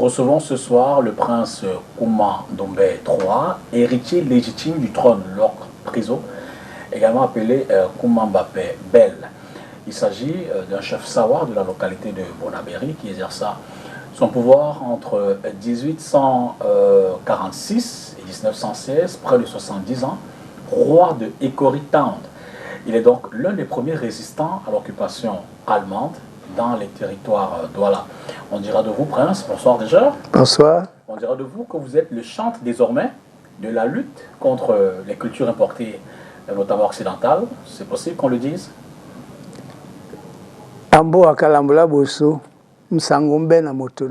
recevons ce soir le prince Kouma Ndombe III, héritier légitime du trône, Lord Priso, également appelé Kouma Mbappé Bel. Il s'agit d'un chef sawar de la localité de Bonabéry qui exerça son pouvoir entre 1846 et 1916, près de 70 ans, roi de Ikoritand. Il est donc l'un des premiers résistants à l'occupation allemande dans les territoires d'Ouala. On dira de vous, prince, bonsoir déjà. Bonsoir. On dira de vous que vous êtes le chantre désormais de la lutte contre les cultures importées, notamment occidentales. C'est possible qu'on le dise? Ambo akalambula boso msangombe na moto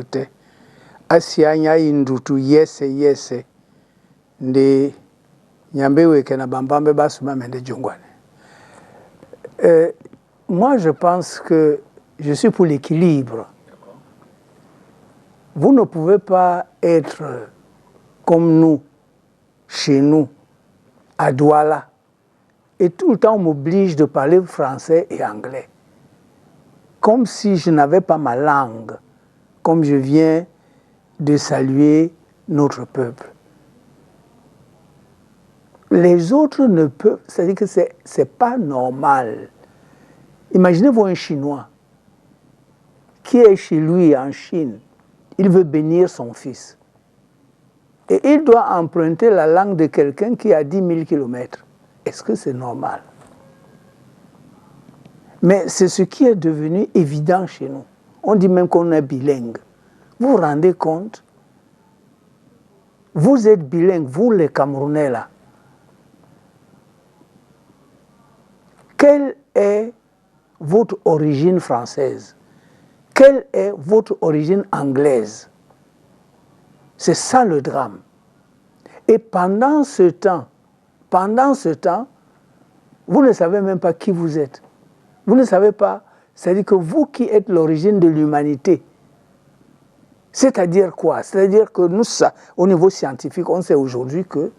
te asianya indutu yese nde nyambe weke na bambambe basuma mende jongwane. Moi je pense que je suis pour l'équilibre. Vous ne pouvez pas être comme nous, chez nous, à Douala, et tout le temps on m'oblige de parler français et anglais. Comme si je n'avais pas ma langue, comme je viens de saluer notre peuple. Les autres ne peuvent, c'est-à-dire que c'est pas normal. Imaginez-vous un Chinois qui est chez lui en Chine, il veut bénir son fils. Et il doit emprunter la langue de quelqu'un qui a 10 000 kilomètres. Est-ce que c'est normal? Mais c'est ce qui est devenu évident chez nous. On dit même qu'on est bilingue. Vous vous rendez compte? Vous êtes bilingue, vous les Camerounais là. Quelle est votre origine française? Quelle est votre origine anglaise? C'est ça le drame. Et pendant ce temps, vous ne savez même pas qui vous êtes. Vous ne savez pas, c'est-à-dire que vous qui êtes l'origine de l'humanité, c'est-à-dire quoi? C'est-à-dire que nous, au niveau scientifique, on sait aujourd'hui que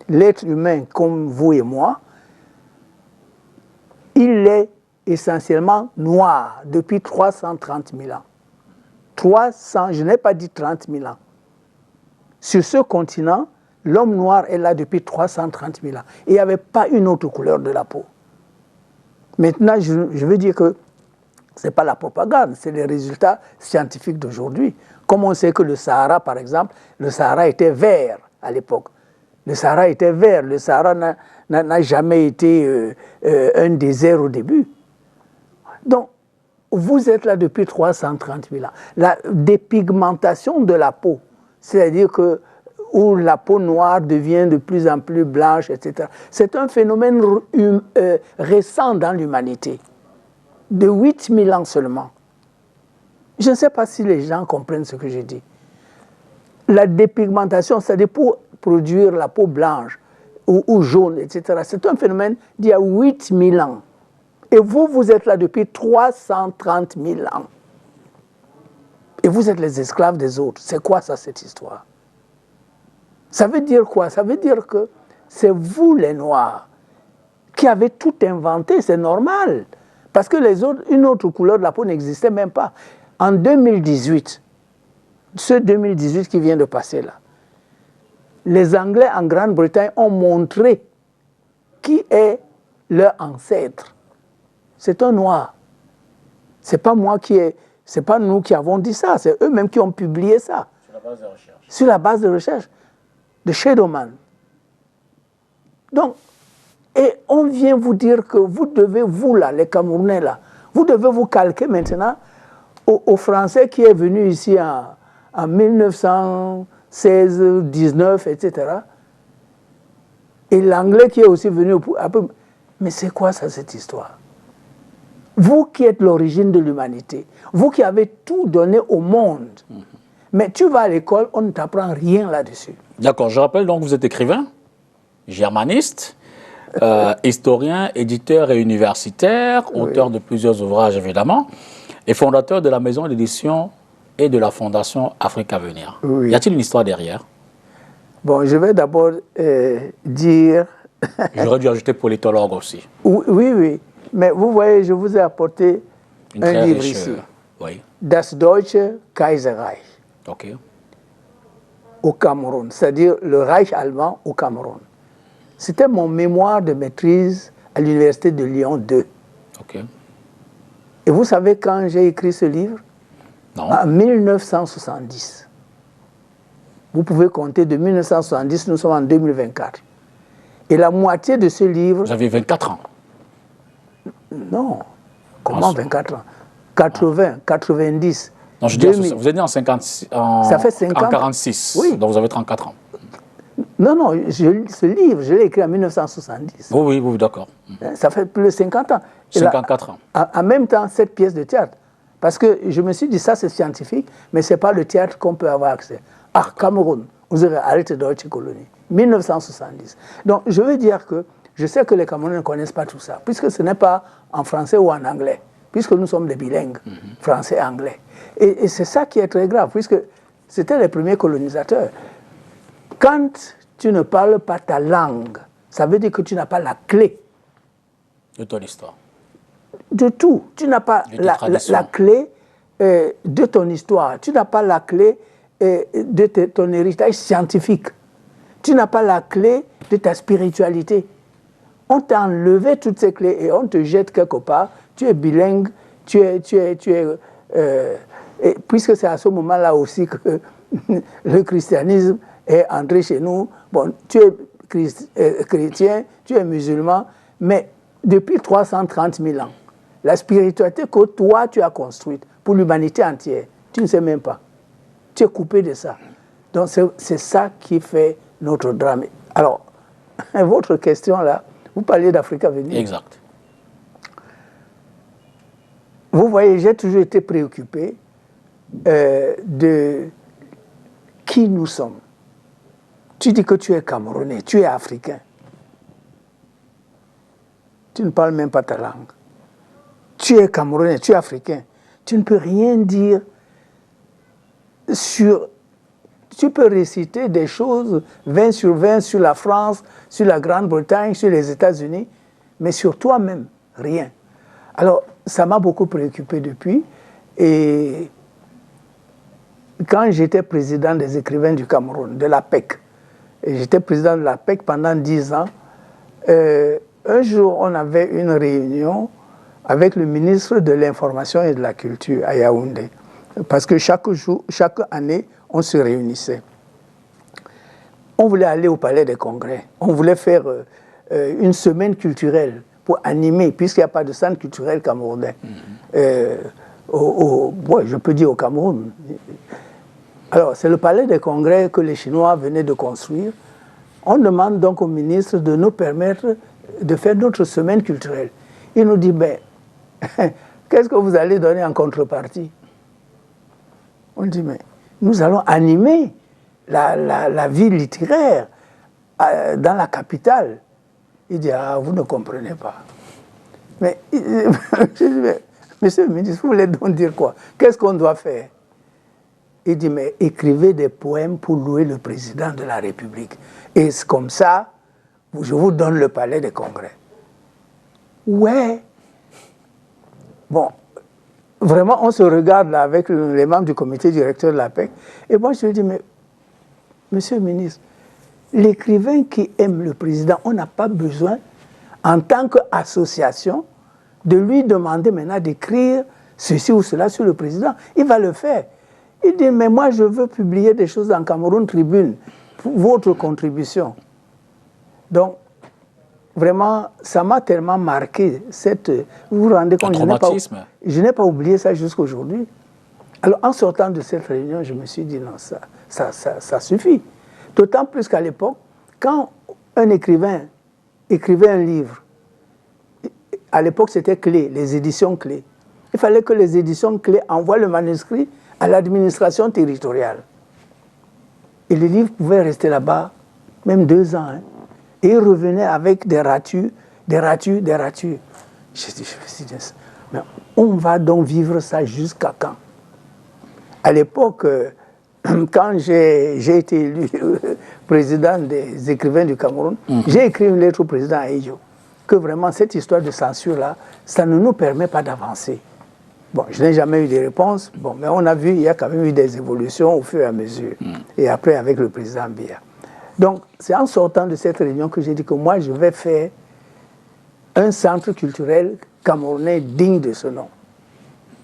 l'être humain, comme vous et moi, il est essentiellement noir depuis 330 000 ans. 300, je n'ai pas dit 30 000 ans. Sur ce continent, l'homme noir est là depuis 330 000 ans. Et il n'y avait pas une autre couleur de la peau. Maintenant, je veux dire que ce n'est pas la propagande, c'est les résultats scientifiques d'aujourd'hui. Comme on sait que le Sahara, par exemple, le Sahara était vert à l'époque. Le Sahara était vert, le Sahara n'a jamais été un désert au début. Donc, vous êtes là depuis 330 000 ans. La dépigmentation de la peau, c'est-à-dire que où la peau noire devient de plus en plus blanche, etc. C'est un phénomène récent dans l'humanité, de 8 000 ans seulement. Je ne sais pas si les gens comprennent ce que je dis. La dépigmentation, c'est-à-dire pour produire la peau blanche ou jaune, etc. C'est un phénomène d'il y a 8 000 ans. Et vous, vous êtes là depuis 330 000 ans. Et vous êtes les esclaves des autres. C'est quoi ça, cette histoire? Ça veut dire quoi? Ça veut dire que c'est vous, les Noirs, qui avez tout inventé, c'est normal. Parce que les autres, une autre couleur de la peau n'existait même pas. En 2018, ce 2018 qui vient de passer là, les Anglais en Grande-Bretagne ont montré qui est leur ancêtre. C'est un Noir. C'est pas moi c'est pas nous qui avons dit ça, c'est eux-mêmes qui ont publié ça. Sur la base de recherche. Sur la base de recherche de Shadowman. Donc, et on vient vous dire que vous devez, vous là, les Camerounais là, vous devez vous calquer maintenant au Français qui est venu ici en 1916, 19, etc. Et l'Anglais qui est aussi venu après. Mais c'est quoi ça, cette histoire? Vous qui êtes l'origine de l'humanité, vous qui avez tout donné au monde, mais tu vas à l'école, on ne t'apprend rien là-dessus. D'accord, je rappelle donc que vous êtes écrivain, germaniste, historien, éditeur et universitaire, auteur de plusieurs ouvrages évidemment, et fondateur de la maison d'édition et de la fondation Afrique à venir. Oui. Y a-t-il une histoire derrière? Bon, je vais d'abord dire... J'aurais dû ajouter politologue aussi. Oui. Mais vous voyez, je vous ai apporté un livre ici. Oui. Das Deutsche Kaiserreich. Ok. au Cameroun, c'est-à-dire le Reich allemand au Cameroun. C'était mon mémoire de maîtrise à l'université de Lyon 2. Ok. Et vous savez quand j'ai écrit ce livre? Non. En 1970. Vous pouvez compter de 1970, nous sommes en 2024. Et la moitié de ce livre... Vous avez 24 ans. Non. Comment 24 ans? 80, 90. Non, je dis, 2000. vous êtes né en 56, Ça fait 50 en 46. Oui. Donc vous avez 34 ans. Non, non, ce livre, je l'ai écrit en 1970. Oui, oui, d'accord. Ça fait plus de 50 ans. Et 54 ans. En même temps, cette pièce de théâtre. Parce que je me suis dit, ça c'est scientifique, mais ce n'est pas le théâtre qu'on peut avoir accès. Ah, Cameroun, vous avez arrêté Deutsche Kolonie, 1970. Donc, je veux dire que je sais que les Camerounais ne connaissent pas tout ça, puisque ce n'est pas en français ou en anglais, puisque nous sommes des bilingues, français et anglais. Et c'est ça qui est très grave, puisque c'était les premiers colonisateurs. Quand tu ne parles pas ta langue, ça veut dire que tu n'as pas la clé. De ton histoire. De tout. Tu n'as pas la clé de ton histoire. Tu n'as pas la clé de ton héritage scientifique. Tu n'as pas la clé de ta spiritualité. On t'a enlevé toutes ces clés et on te jette quelque part. Tu es bilingue, et puisque c'est à ce moment-là aussi que le christianisme est entré chez nous. Bon, tu es chrétien, tu es musulman, mais depuis 330 000 ans, la spiritualité que toi, tu as construite pour l'humanité entière, tu ne sais même pas. Tu es coupé de ça. Donc, c'est ça qui fait notre drame. Alors, votre question là, vous parliez d'Afrique à venir. Exact. Vous voyez, j'ai toujours été préoccupé de qui nous sommes. Tu dis que tu es Camerounais, tu es Africain. Tu ne parles même pas ta langue. Tu es Camerounais, tu es Africain. Tu ne peux rien dire sur... Tu peux réciter des choses 20 sur 20 sur la France, sur la Grande-Bretagne, sur les États-Unis, mais sur toi-même, rien. Alors, ça m'a beaucoup préoccupé depuis. Et quand j'étais président des écrivains du Cameroun, de l'APEC, et j'étais président de l'APEC pendant 10 ans, un jour, on avait une réunion avec le ministre de l'Information et de la Culture à Yaoundé. Parce que chaque année, on se réunissait. On voulait aller au Palais des Congrès. On voulait faire une semaine culturelle pour animer, puisqu'il n'y a pas de centre culturel camerounais. Je peux dire au Cameroun. Alors, c'est le Palais des Congrès que les Chinois venaient de construire. On demande donc au ministre de nous permettre de faire notre semaine culturelle. Il nous dit, ben, qu'est-ce que vous allez donner en contrepartie? On dit, mais nous allons animer la vie littéraire dans la capitale. Il dit, ah, vous ne comprenez pas. Mais, je dis, mais monsieur le ministre, vous voulez donc dire quoi? Qu'est-ce qu'on doit faire? Il dit, mais écrivez des poèmes pour louer le président de la République. Et c'est comme ça, je vous donne le Palais des Congrès. Ouais. Bon, vraiment, on se regarde là avec les membres du comité directeur de l'APEC. Et moi, je lui dis, mais monsieur le ministre, l'écrivain qui aime le président, on n'a pas besoin, en tant qu'association, de lui demander maintenant d'écrire ceci ou cela sur le président. Il va le faire. Il dit, mais moi, je veux publier des choses dans Cameroun Tribune, pour votre contribution. Donc, vraiment, ça m'a tellement marqué. Vous vous rendez compte, je n'ai pas oublié ça jusqu'à aujourd'hui. Alors, en sortant de cette réunion, je me suis dit, non, ça suffit. D'autant plus qu'à l'époque, quand un écrivain écrivait un livre, à l'époque, c'était Clé, les éditions Clé. Il fallait que les éditions Clé envoient le manuscrit à l'administration territoriale. Et le livre pouvait rester là-bas, même 2 ans. Hein. Et il revenait avec des ratures. Je me suis dit, mais on va donc vivre ça jusqu'à quand? À l'époque, quand j'ai été élu président des écrivains du Cameroun, j'ai écrit une lettre au président Aïdjo, que vraiment cette histoire de censure-là, ça ne nous permet pas d'avancer. Bon, je n'ai jamais eu de réponse, bon, mais on a vu, il y a quand même eu des évolutions au fur et à mesure. Et après, avec le président Biya. Donc, c'est en sortant de cette réunion que j'ai dit que moi, je vais faire un centre culturel camerounais digne de ce nom.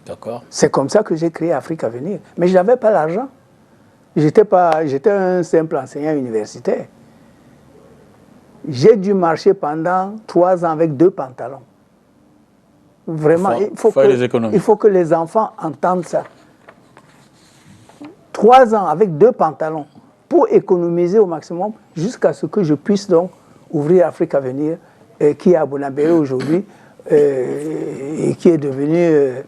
D'accord. C'est comme ça que j'ai créé Afrique Avenir. Mais je n'avais pas l'argent. J'étais un simple enseignant universitaire. J'ai dû marcher pendant 3 ans avec 2 pantalons. Vraiment, il faut que les enfants entendent ça. 3 ans avec 2 pantalons pour économiser au maximum jusqu'à ce que je puisse donc ouvrir Afrique Avenir, qui est à Bonabéré aujourd'hui et qui est devenu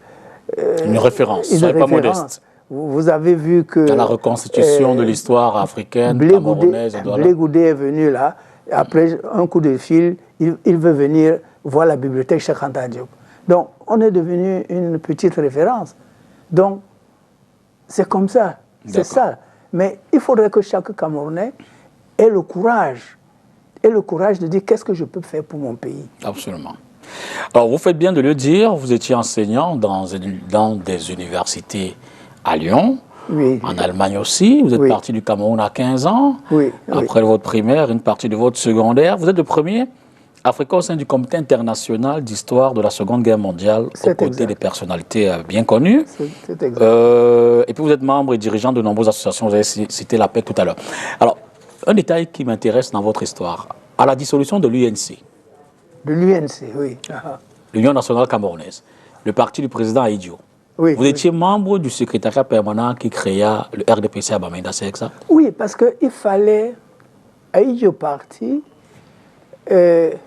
une référence. Soyez pas modeste. Vous avez vu que... Dans la reconstitution de l'histoire africaine, camerounaise... Blé Goudé est venu là. Après un coup de fil, il veut venir voir la bibliothèque Cheikh Anta Diop. Donc, on est devenu une petite référence. Donc, c'est comme ça. C'est ça. Mais il faudrait que chaque Camerounais ait le courage de dire qu'est-ce que je peux faire pour mon pays. Absolument. Alors, vous faites bien de le dire, vous étiez enseignant dans des universités à Lyon, oui, en Allemagne aussi. Vous êtes parti du Cameroun à 15 ans. Oui, après votre primaire, une partie de votre secondaire. Vous êtes le premier Africain au sein du Comité international d'histoire de la Seconde Guerre mondiale, aux côtés des personnalités bien connues. C'est exact. Et puis vous êtes membre et dirigeant de nombreuses associations. Vous avez cité la PEC tout à l'heure. Alors, un détail qui m'intéresse dans votre histoire, à la dissolution de l'UNC. De l'UNC, oui. L'Union nationale camerounaise, le parti du président Ahidjo. Oui, vous étiez membre du secrétariat permanent qui créa le RDPC à Bamenda, c'est ça? Oui, parce qu'il fallait, Ahidjo parti, il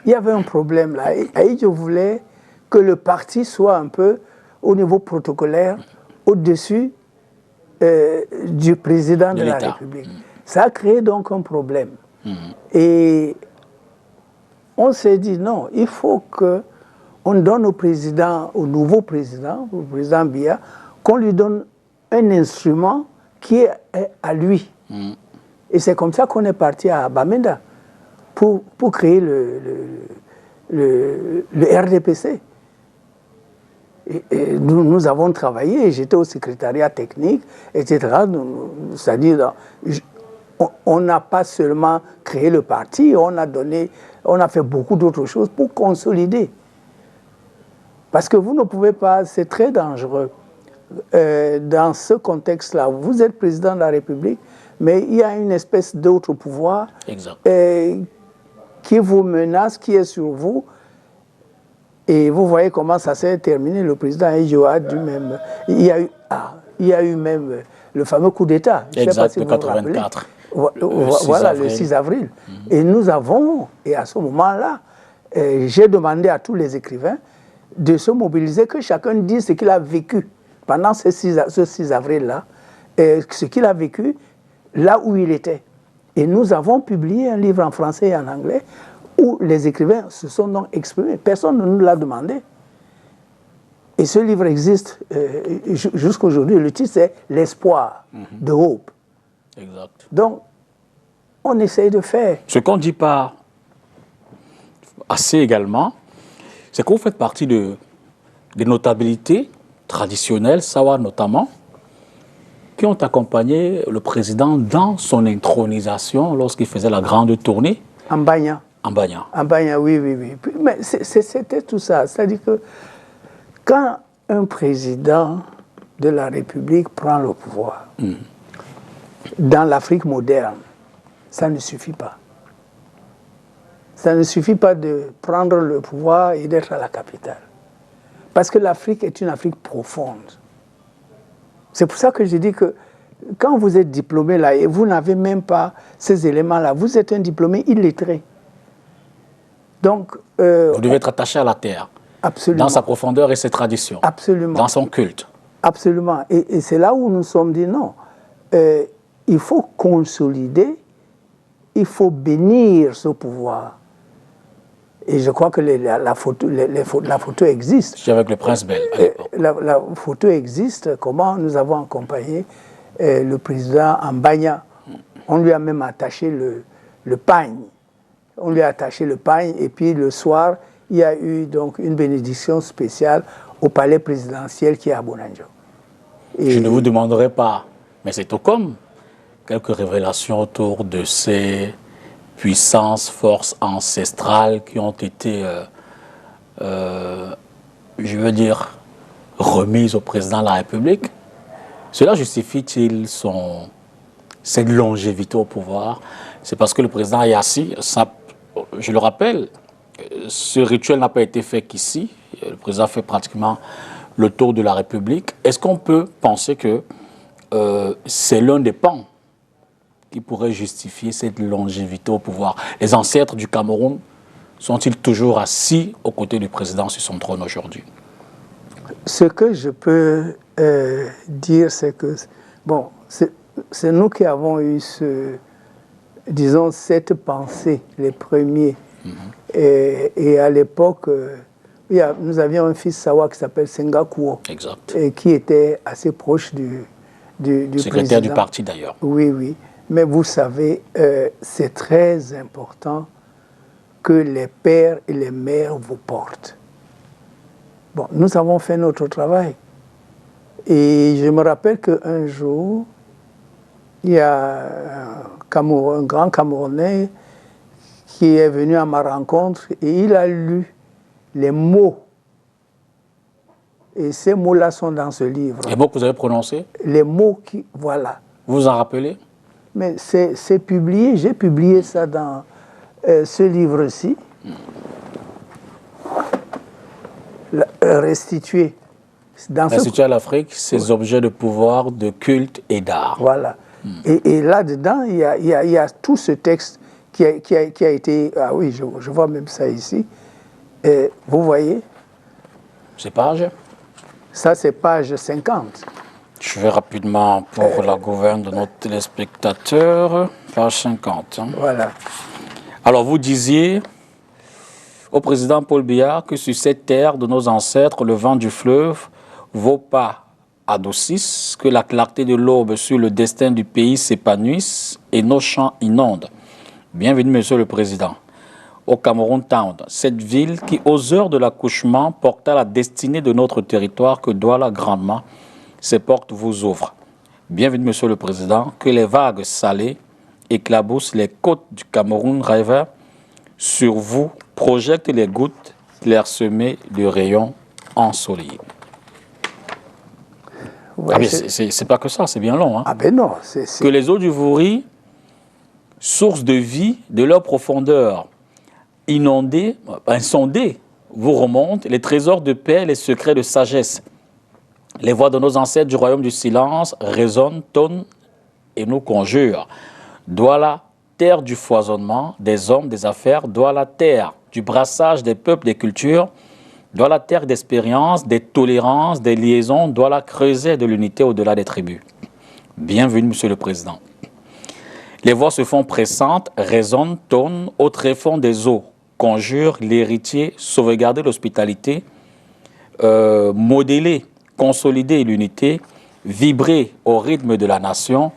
y avait un problème là. Ahidjo voulait que le parti soit un peu au niveau protocolaire, au-dessus du président de la République. Ça a créé donc un problème. Et on s'est dit non, il faut qu'on donne au nouveau président, au président Biya, qu'on lui donne un instrument qui est à lui. Et c'est comme ça qu'on est parti à Bamenda pour créer le RDPC. Et nous avons travaillé, j'étais au secrétariat technique, etc. C'est-à-dire, on n'a pas seulement créé le parti, on a fait beaucoup d'autres choses pour consolider. Parce que vous ne pouvez pas, c'est très dangereux. Dans ce contexte-là, vous êtes président de la République, mais il y a une espèce d'autre pouvoir qui vous menace, qui est sur vous. Et vous voyez comment ça s'est terminé. Le président Ahidjo a dû même... Il y a eu même le fameux coup d'État. Exact, de 84. Voilà, le 6 avril. Et nous avons, et à ce moment-là, j'ai demandé à tous les écrivains de se mobiliser, que chacun dise ce qu'il a vécu pendant ce 6 avril-là, ce qu'il a vécu là où il était. Et nous avons publié un livre en français et en anglais où les écrivains se sont donc exprimés. Personne ne nous l'a demandé. Et ce livre existe jusqu'à aujourd'hui. Le titre, c'est « L'espoir de Hope ». Exact. Donc, on essaye de faire. Ce qu'on ne dit pas assez également, c'est que vous faites partie des notabilités traditionnelles, Sawa notamment, qui ont accompagné le président dans son intronisation lorsqu'il faisait la grande tournée. En Bagna. En Bagna. En Bagna, oui. Mais c'était tout ça. C'est-à-dire que quand un président de la République prend le pouvoir, dans l'Afrique moderne, ça ne suffit pas. Ça ne suffit pas de prendre le pouvoir et d'être à la capitale. Parce que l'Afrique est une Afrique profonde. C'est pour ça que je dis que quand vous êtes diplômé là et vous n'avez même pas ces éléments-là, vous êtes un diplômé illettré. Donc, vous devez être attaché à la terre. Absolument. Dans sa profondeur et ses traditions. Absolument. Dans son culte. Absolument. Et c'est là où nous sommes dit non. Il faut consolider, il faut bénir ce pouvoir. Et je crois que la photo existe. Je suis avec le prince Bel à l'époque. La photo existe, comment nous avons accompagné le président en Bagna. On lui a même attaché le pagne. On lui a attaché le pagne et puis le soir, il y a eu donc une bénédiction spéciale. au palais présidentiel qui est à Bonanjo. Je ne vous demanderai pas, mais c'est tout comme quelques révélations autour de ces puissances, forces ancestrales qui ont été, je veux dire, remises au président de la République. Cela justifie-t-il cette longévité au pouvoir? C'est parce que le président est assis. Je le rappelle, ce rituel n'a pas été fait qu'ici. Le président fait pratiquement le tour de la République. Est-ce qu'on peut penser que c'est l'un des pans qui pourrait justifier cette longévité au pouvoir? Les ancêtres du Cameroun sont-ils toujours assis aux côtés du président sur son trône aujourd'hui? Ce que je peux dire, c'est que, bon, c'est nous qui avons eu disons, cette pensée, les premiers. Et à l'époque, nous avions un fils Sawa qui s'appelle Sengakuo. Exact. Et qui était assez proche du secrétaire président. Du parti d'ailleurs. Oui, oui. Mais vous savez, c'est très important que les pères et les mères vous portent. Bon, nous avons fait notre travail. Et je me rappelle qu'un jour, il y a un grand Camerounais qui est venu à ma rencontre et il a lu les mots. Et ces mots-là sont dans ce livre. Les mots que vous avez prononcés? Les mots qui... Voilà. Vous vous en rappelez? Mais c'est publié. J'ai publié ça dans ce livre-ci. Restituer. Restituer à l'Afrique ses objets de pouvoir, de culte et d'art. Voilà. Et là-dedans, il y a tout ce texte qui a été... Ah oui, je vois même ça ici. Vous voyez? C'est page? Ça, c'est page 50. Je vais rapidement pour la gouverne de notre téléspectateur. Page 50. Hein. Voilà. Alors, vous disiez au président Paul Biya que sur cette terre de nos ancêtres, le vent du fleuve, vos pas adoucissent, que la clarté de l'aube sur le destin du pays s'épanouisse et nos champs inondent. Bienvenue, Monsieur le Président, au Cameroun Town, cette ville qui, aux heures de l'accouchement, porta la destinée de notre territoire que Douala grandement, ses portes vous ouvrent. Bienvenue, Monsieur le Président, que les vagues salées éclaboussent les côtes du Cameroun rêveur, sur vous projectent les gouttes clairsemées de rayons ensoleillés. Ouais, ah mais c'est pas que ça, c'est bien long. Hein. Ah ben non. Que les eaux du Vouri, source de vie, de leur profondeur, inondées, insondées, vous remontent les trésors de paix, les secrets de sagesse. Les voix de nos ancêtres du royaume du silence résonnent, tonnent et nous conjurent. Douala, terre du foisonnement des hommes, des affaires, Douala, terre du brassage des peuples, des cultures, Douala, terre d'expérience, des tolérances, des liaisons, Douala, creuset de l'unité au-delà des tribus. Bienvenue, Monsieur le Président. Les voix se font pressantes, résonnent, tonnent au tréfonds des eaux, conjurent l'héritier, sauvegarder l'hospitalité, modeler, consolider l'unité, vibrer au rythme de la nation.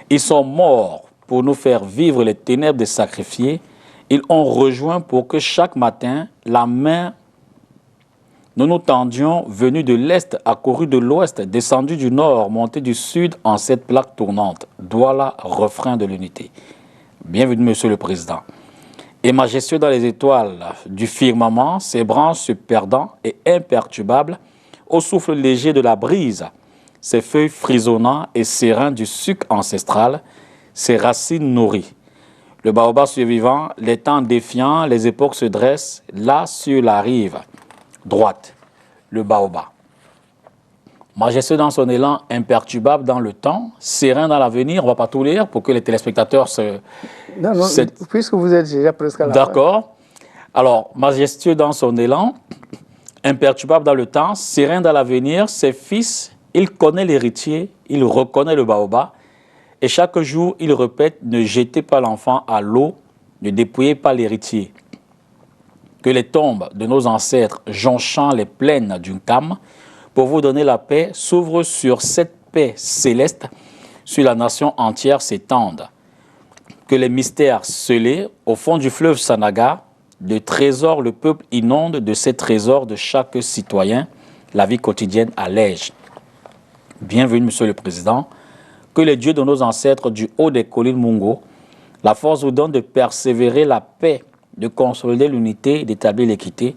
Ils sont morts pour nous faire vivre les ténèbres des sacrifiés. Ils ont rejoint pour que chaque matin, la main, nous nous tendions, venus de l'Est, accourus de l'Ouest, descendus du Nord, montés du Sud en cette plaque tournante. Douala, refrain de l'unité. Bienvenue, Monsieur le Président. Et majestueux dans les étoiles du firmament, ses branches se perdant et imperturbables, au souffle léger de la brise, ses feuilles frisonnant et sereins du suc ancestral, ses racines nourries. Le baobab survivant, les temps défiants, les époques se dressent, là sur la rive droite, le baobab. Majestueux dans son élan, imperturbable dans le temps, serein dans l'avenir. On ne va pas tout lire pour que les téléspectateurs se... Non, puisque vous êtes déjà presque à la fin. D'accord. Alors, majestueux dans son élan, imperturbable dans le temps, serein dans l'avenir, ses fils, il connaît l'héritier, il reconnaît le baobab, et chaque jour, il répète, ne jetez pas l'enfant à l'eau, ne dépouillez pas l'héritier. Que les tombes de nos ancêtres jonchant les plaines d'une came, pour vous donner la paix, s'ouvrent sur cette paix céleste, sur la nation entière s'étendent. Que les mystères scellés au fond du fleuve Sanaga, de trésors le peuple inonde de ces trésors de chaque citoyen, la vie quotidienne allège. Bienvenue, Monsieur le Président. Que les dieux de nos ancêtres du haut des collines Mungo, la force vous donne de persévérer la paix, de consolider l'unité, d'établir l'équité,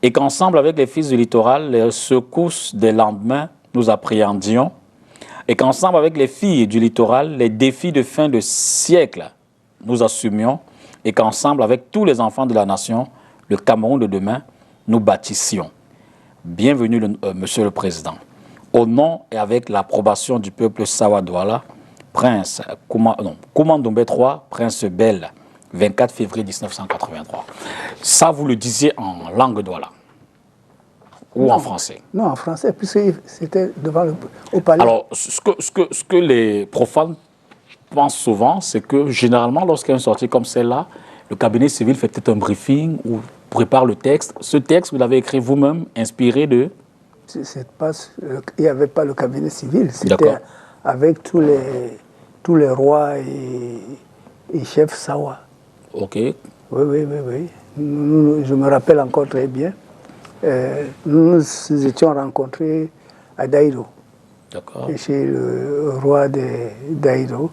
et qu'ensemble avec les fils du littoral, les secousses des lendemains, nous appréhendions, et qu'ensemble avec les filles du littoral, les défis de fin de siècle, nous assumions, et qu'ensemble avec tous les enfants de la nation, le Cameroun de demain, nous bâtissions. Bienvenue, Monsieur le Président. Au nom et avec l'approbation du peuple Sawa Douala, Prince Kouma Ndombé III, Prince Bell, 24 février 1983. Ça, vous le disiez en langue Douala ou en français? Non, en français, puisque c'était devant au palais. Alors, ce que les profanes pensent souvent, c'est que généralement, lorsqu'il y a une sortie comme celle-là, le cabinet civil fait peut-être un briefing ou prépare le texte. Ce texte, vous l'avez écrit vous-même, inspiré de... Il n'y avait pas le cabinet civil, c'était avec tous les rois et chefs Sawa. Ok. Oui. Je me rappelle encore très bien. Nous nous étions rencontrés à Daïro. D'accord. Chez le roi de Daïro.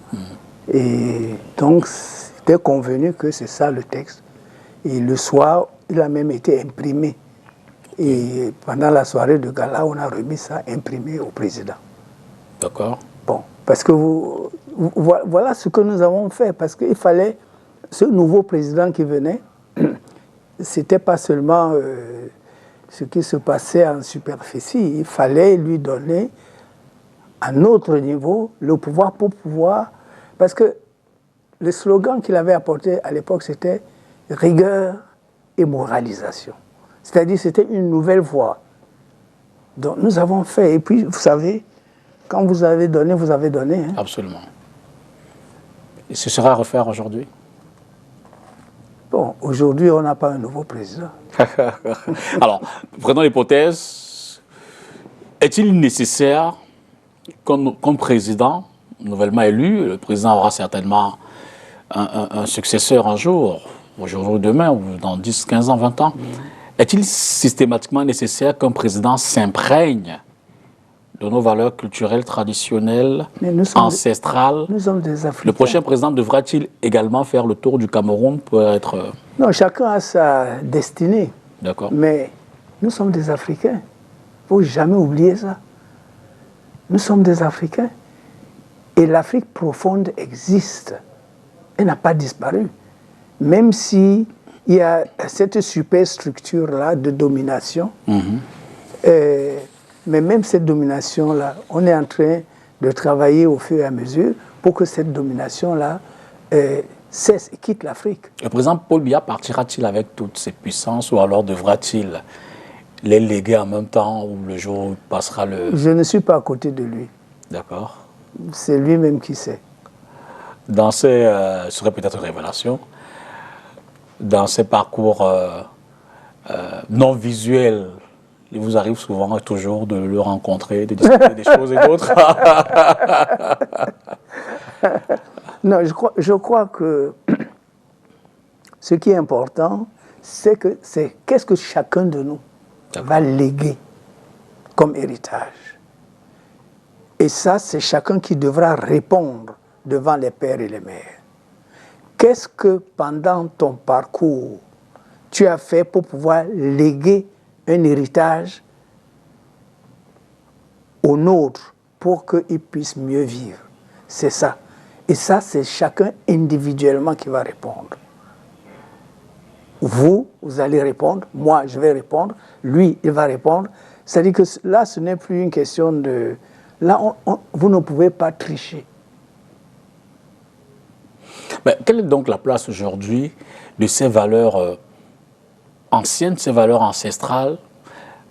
Et donc, c'était convenu que c'est ça le texte. Et le soir, il a même été imprimé. Et pendant la soirée de gala, on a remis ça imprimé au président. D'accord. Bon, parce que voilà ce que nous avons fait. Parce qu'il fallait, ce nouveau président qui venait, c'était pas seulement ce qui se passait en superficie. Il fallait lui donner à un autre niveau le pouvoir pour pouvoir... Parce que le slogan qu'il avait apporté à l'époque, c'était rigueur et moralisation. C'est-à-dire c'était une nouvelle voie. Donc nous avons fait. Et puis, vous savez, quand vous avez donné, vous avez donné. Hein. Absolument. Et ce sera à refaire aujourd'hui? Bon, aujourd'hui, on n'a pas un nouveau président. Alors, prenons l'hypothèse. Est-il nécessaire, comme président nouvellement élu, le président aura certainement un successeur un jour, aujourd'hui ou demain, ou dans 10, 15 ans, 20 ans. Est-il systématiquement nécessaire qu'un président s'imprègne de nos valeurs culturelles, traditionnelles, ancestrales? Nous sommes des Africains. Le prochain président devra-t-il également faire le tour du Cameroun pour être... Non, chacun a sa destinée. D'accord. Mais nous sommes des Africains. Il ne faut jamais oublier ça. Nous sommes des Africains. Et l'Afrique profonde existe. Elle n'a pas disparu. Même si il y a cette superstructure-là de domination. Mais même cette domination-là, on est en train de travailler au fur et à mesure pour que cette domination-là cesse et quitte l'Afrique. Le président Paul Biya partira-t-il avec toutes ses puissances ou alors devra-t-il les léguer en même temps ou le jour où il passera le... Je ne suis pas à côté de lui. D'accord. C'est lui-même qui sait. Dans ces... ce serait peut-être une révélation. Dans ces parcours non visuels, il vous arrive souvent toujours de le rencontrer, de discuter des choses et d'autres. Non, je crois que ce qui est important, c'est qu'est-ce que chacun de nous va léguer comme héritage. Et ça, c'est chacun qui devra répondre devant les pères et les mères. Qu'est-ce que pendant ton parcours, tu as fait pour pouvoir léguer un héritage aux nôtres pour qu'ils puissent mieux vivre? C'est ça. Et ça, c'est chacun individuellement qui va répondre. Vous allez répondre, moi, je vais répondre, lui, il va répondre. C'est-à-dire que là, ce n'est plus une question de... Là, vous ne pouvez pas tricher. Mais quelle est donc la place aujourd'hui de ces valeurs anciennes, ces valeurs ancestrales,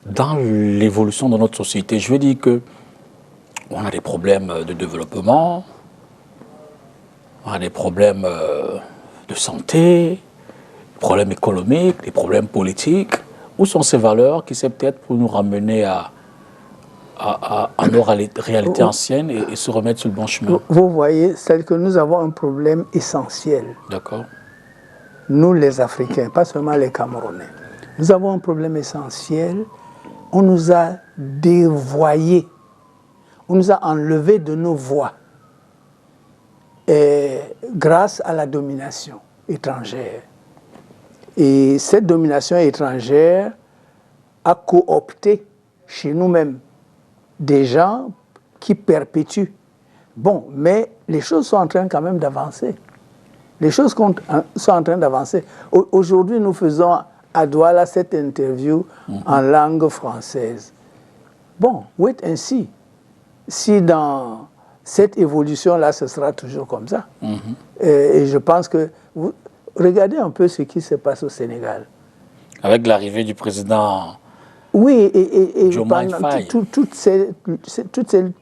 dans l'évolution de notre société? Je veux dire qu'on a des problèmes de développement, on a des problèmes de santé, des problèmes économiques, des problèmes politiques. Où sont ces valeurs qui, c'est peut-être pour nous ramener à nos réalités anciennes et se remettre sur le bon chemin? Vous voyez, c'est que nous avons un problème essentiel. D'accord. Nous, les Africains, pas seulement les Camerounais. Nous avons un problème essentiel on nous a dévoyés, on nous a enlevés de nos voix grâce à la domination étrangère. Et cette domination étrangère a coopté chez nous-mêmes des gens qui perpétuent. Bon, mais les choses sont en train quand même d'avancer. Les choses sont en train d'avancer. Aujourd'hui, nous faisons à Douala cette interview en langue française. Bon, wait and see. Si dans cette évolution-là, ce sera toujours comme ça. Et je pense que... regardez un peu ce qui se passe au Sénégal. Avec l'arrivée du président... Oui, et Diomaye pendant Faye. toutes ces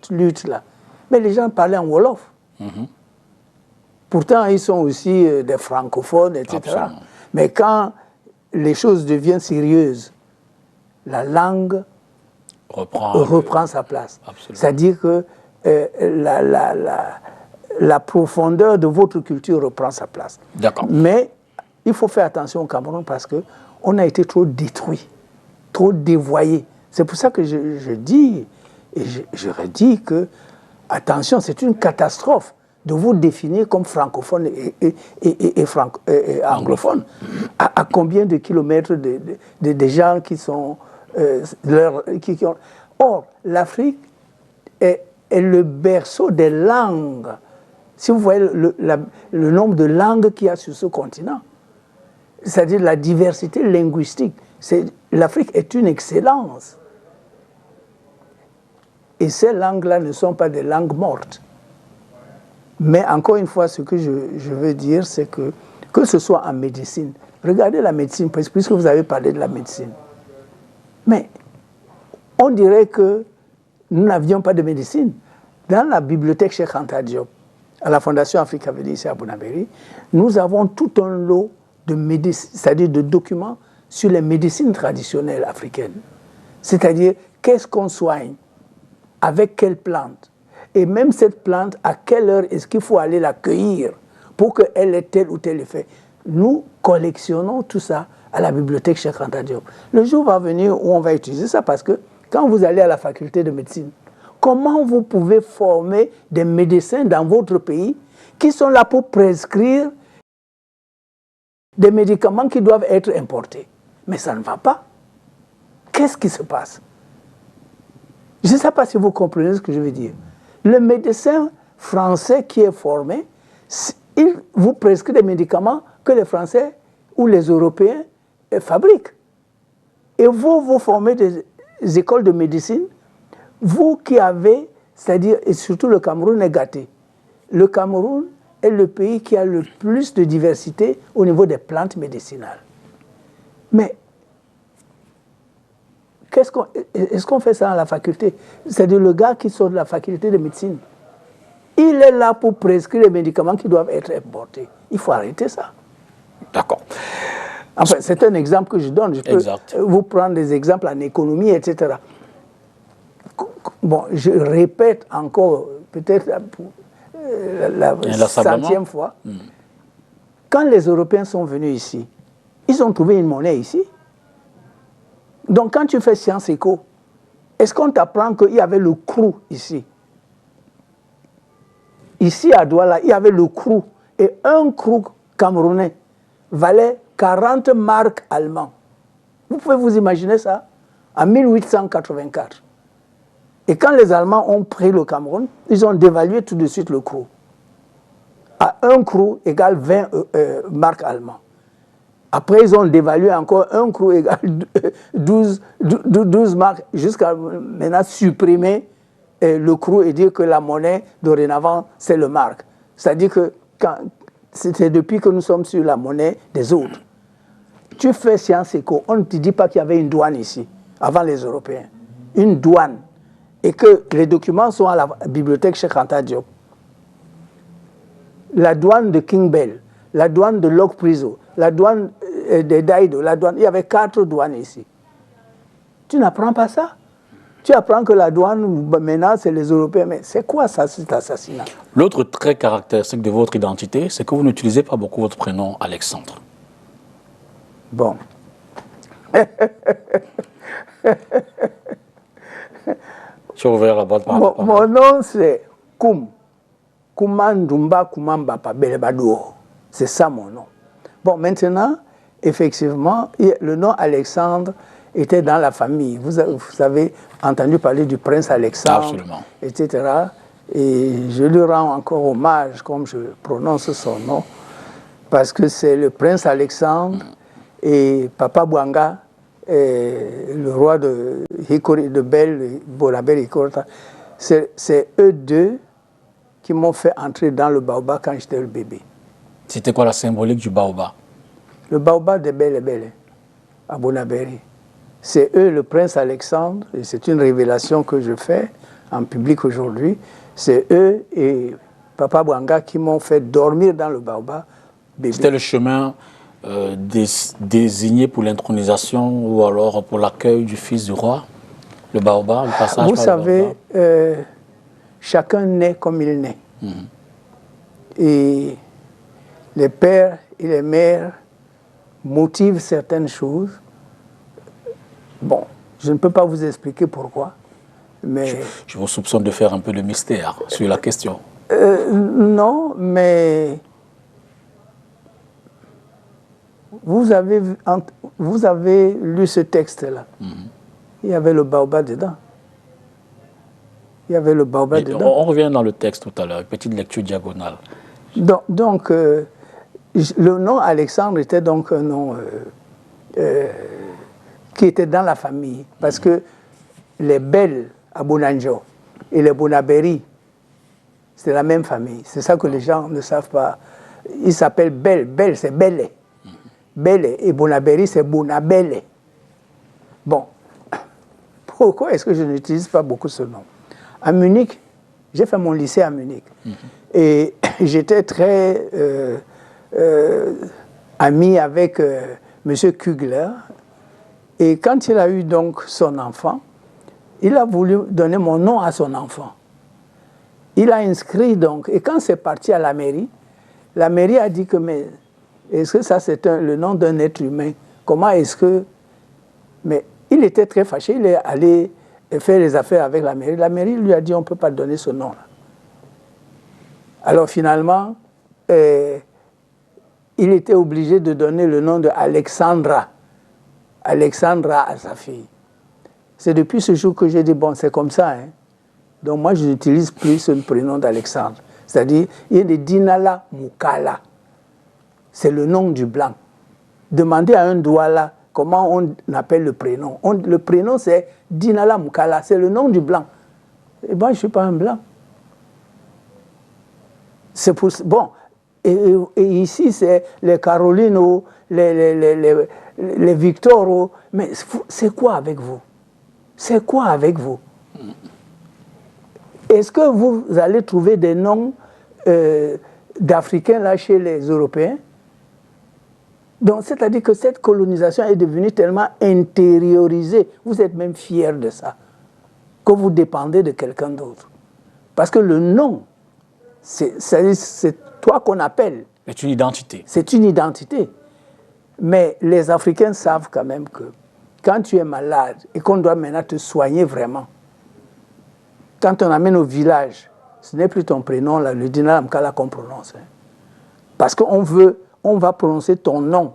luttes-là. Mais les gens parlaient en Wolof. Pourtant, ils sont aussi des francophones, etc. Absolument. Mais quand les choses deviennent sérieuses, la langue reprend sa place. C'est-à-dire que la profondeur de votre culture reprend sa place. D'accord. Mais il faut faire attention au Cameroun parce qu'on a été trop détruit, trop dévoyé. C'est pour ça que je dis, et je redis que, attention, c'est une catastrophe de vous définir comme francophone et anglophone. À combien de kilomètres de gens qui sont... Or, l'Afrique est le berceau des langues. Si vous voyez le nombre de langues qu'il y a sur ce continent, c'est-à-dire la diversité linguistique, l'Afrique est une excellence. Et ces langues-là ne sont pas des langues mortes. Mais encore une fois, ce que je veux dire, c'est que ce soit en médecine, regardez la médecine, puisque vous avez parlé de la médecine. Mais on dirait que nous n'avions pas de médecine. Dans la bibliothèque Cheikh Anta Diop, à la Fondation Africa Vedi ici à Bonabéry, nous avons tout un lot de médecine, c'est-à-dire de documents sur les médecines traditionnelles africaines. C'est-à-dire, qu'est-ce qu'on soigne, avec quelle plante, et même cette plante, à quelle heure est-ce qu'il faut aller la cueillir pour qu'elle ait tel ou tel effet. Nous collectionnons tout ça à la bibliothèque Cheikh Anta Diop. Le jour va venir où on va utiliser ça parce que quand vous allez à la faculté de médecine, comment vous pouvez former des médecins dans votre pays qui sont là pour prescrire des médicaments qui doivent être importés? Mais ça ne va pas. Qu'est-ce qui se passe? Je ne sais pas si vous comprenez ce que je veux dire. Le médecin français qui est formé, il vous prescrit des médicaments que les Français ou les Européens fabriquent. Et vous formez des écoles de médecine, vous qui avez, c'est-à-dire, et surtout le Cameroun est gâté. Le Cameroun est le pays qui a le plus de diversité au niveau des plantes médicinales. Mais est-ce qu'on fait ça à la faculté? C'est-à-dire le gars qui sort de la faculté de médecine, il est là pour prescrire les médicaments qui doivent être importés. Il faut arrêter ça. D'accord. Enfin, c'est un exemple que je donne. Je peux vous prendre des exemples en économie, etc. Bon, je répète encore, peut-être pour la centième fois, quand les Européens sont venus ici, ils ont trouvé une monnaie ici. Donc, quand tu fais Sciences Éco, est-ce qu'on t'apprend qu'il y avait le crou ici? Ici, à Douala, il y avait le crou. Et un crou camerounais valait 40 marques allemands. Vous pouvez vous imaginer ça? En 1884. Et quand les Allemands ont pris le Cameroun, ils ont dévalué tout de suite le crou. À un crou égale 20 marques allemands. Après, ils ont dévalué encore un crou égale 12 marques, jusqu'à maintenant supprimer le crou et dire que la monnaie, dorénavant, c'est le marque. C'est-à-dire que c'est depuis que nous sommes sur la monnaie des autres. Tu fais Sciences Éco, on ne te dit pas qu'il y avait une douane ici, avant les Européens. Une douane. Et que les documents sont à la bibliothèque Cheikh Anta Diop. La douane de King Bell, la douane de Lok Priso, la douane de Daido, la douane... Il y avait 4 douanes ici. Tu n'apprends pas ça? Tu apprends que la douane, maintenant, c'est les Européens. Mais c'est quoi ça, cet assassinat? L'autre trait caractéristique de votre identité, c'est que vous n'utilisez pas beaucoup votre prénom Alexandre. Bon. Tu as ouvert la boîte par Mon nom, c'est Koum. Koumandumba Koumambapa Belebadou. C'est ça mon nom. Bon, maintenant, effectivement, le nom Alexandre était dans la famille. Vous avez entendu parler du prince Alexandre, absolument, etc. Et je lui rends encore hommage, comme je prononce son nom, parce que c'est le prince Alexandre et Papa Bouanga, le roi de Hikori, de Bel, Bolabel Hikorta. C'est eux deux qui m'ont fait entrer dans le baobab quand j'étais le bébé. C'était quoi la symbolique du baobab? Le baobab de Bel et Bel, à Bonaberi. C'est eux, le prince Alexandre, et c'est une révélation que je fais en public aujourd'hui. C'est eux et Papa Bouanga qui m'ont fait dormir dans le baobab. C'était le chemin désigné pour l'intronisation ou alors pour l'accueil du fils du roi, le baobab, le passage Vous par savez, le baobab. Chacun naît comme il naît. Et les pères et les mères motivent certaines choses. Bon, je ne peux pas vous expliquer pourquoi, mais... Je vous soupçonne de faire un peu de mystère sur la question. Non, mais vous avez lu ce texte-là. Il y avait le baobab dedans. Il y avait le baobab dedans. On revient dans le texte tout à l'heure, petite lecture diagonale. Donc le nom Alexandre était donc un nom qui était dans la famille. Parce que les Belles à Bonanjo et les Bonaberi, c'est la même famille. C'est ça que les gens ne savent pas. Ils s'appellent Belle. Belle, c'est Belle. Belle et Bonaberi, c'est Bonabelle. Bon, pourquoi est-ce que je n'utilise pas beaucoup ce nom? À Munich, j'ai fait mon lycée à Munich. Et j'étais très ami avec M. Kugler. Et quand il a eu donc son enfant, il a voulu donner mon nom à son enfant. Il a inscrit donc, et quand c'est parti à la mairie a dit que, mais est-ce que ça c'est le nom d'un être humain? Comment est-ce que... Mais il était très fâché, il est allé faire les affaires avec la mairie. La mairie lui a dit, on ne peut pas donner ce nom-là. Alors finalement, il était obligé de donner le nom de Alexandra à sa fille. C'est depuis ce jour que j'ai dit, bon, c'est comme ça. Hein. Donc moi, je n'utilise plus ce prénom d'Alexandre. C'est-à-dire, il y a des Dinala Mukala. C'est le nom du blanc. Demandez à un Douala comment on appelle le prénom. Le prénom, c'est Dinala Mukala. C'est le nom du blanc. Et moi, je ne suis pas un blanc. C'est pour... Bon, et ici, c'est les Carolino, les Victoro. Mais c'est quoi avec vous? C'est quoi avec vous? Est-ce que vous allez trouver des noms d'Africains là chez les Européens? Donc, c'est-à-dire que cette colonisation est devenue tellement intériorisée, vous êtes même fiers de ça, que vous dépendez de quelqu'un d'autre. Parce que le nom, c'est toi qu'on appelle. C'est une identité. C'est une identité. Mais les Africains savent quand même que quand tu es malade et qu'on doit maintenant te soigner vraiment, quand on amène au village, ce n'est plus ton prénom, là, le Dinala Mkala qu'on prononce. Hein. Parce qu'on va prononcer ton nom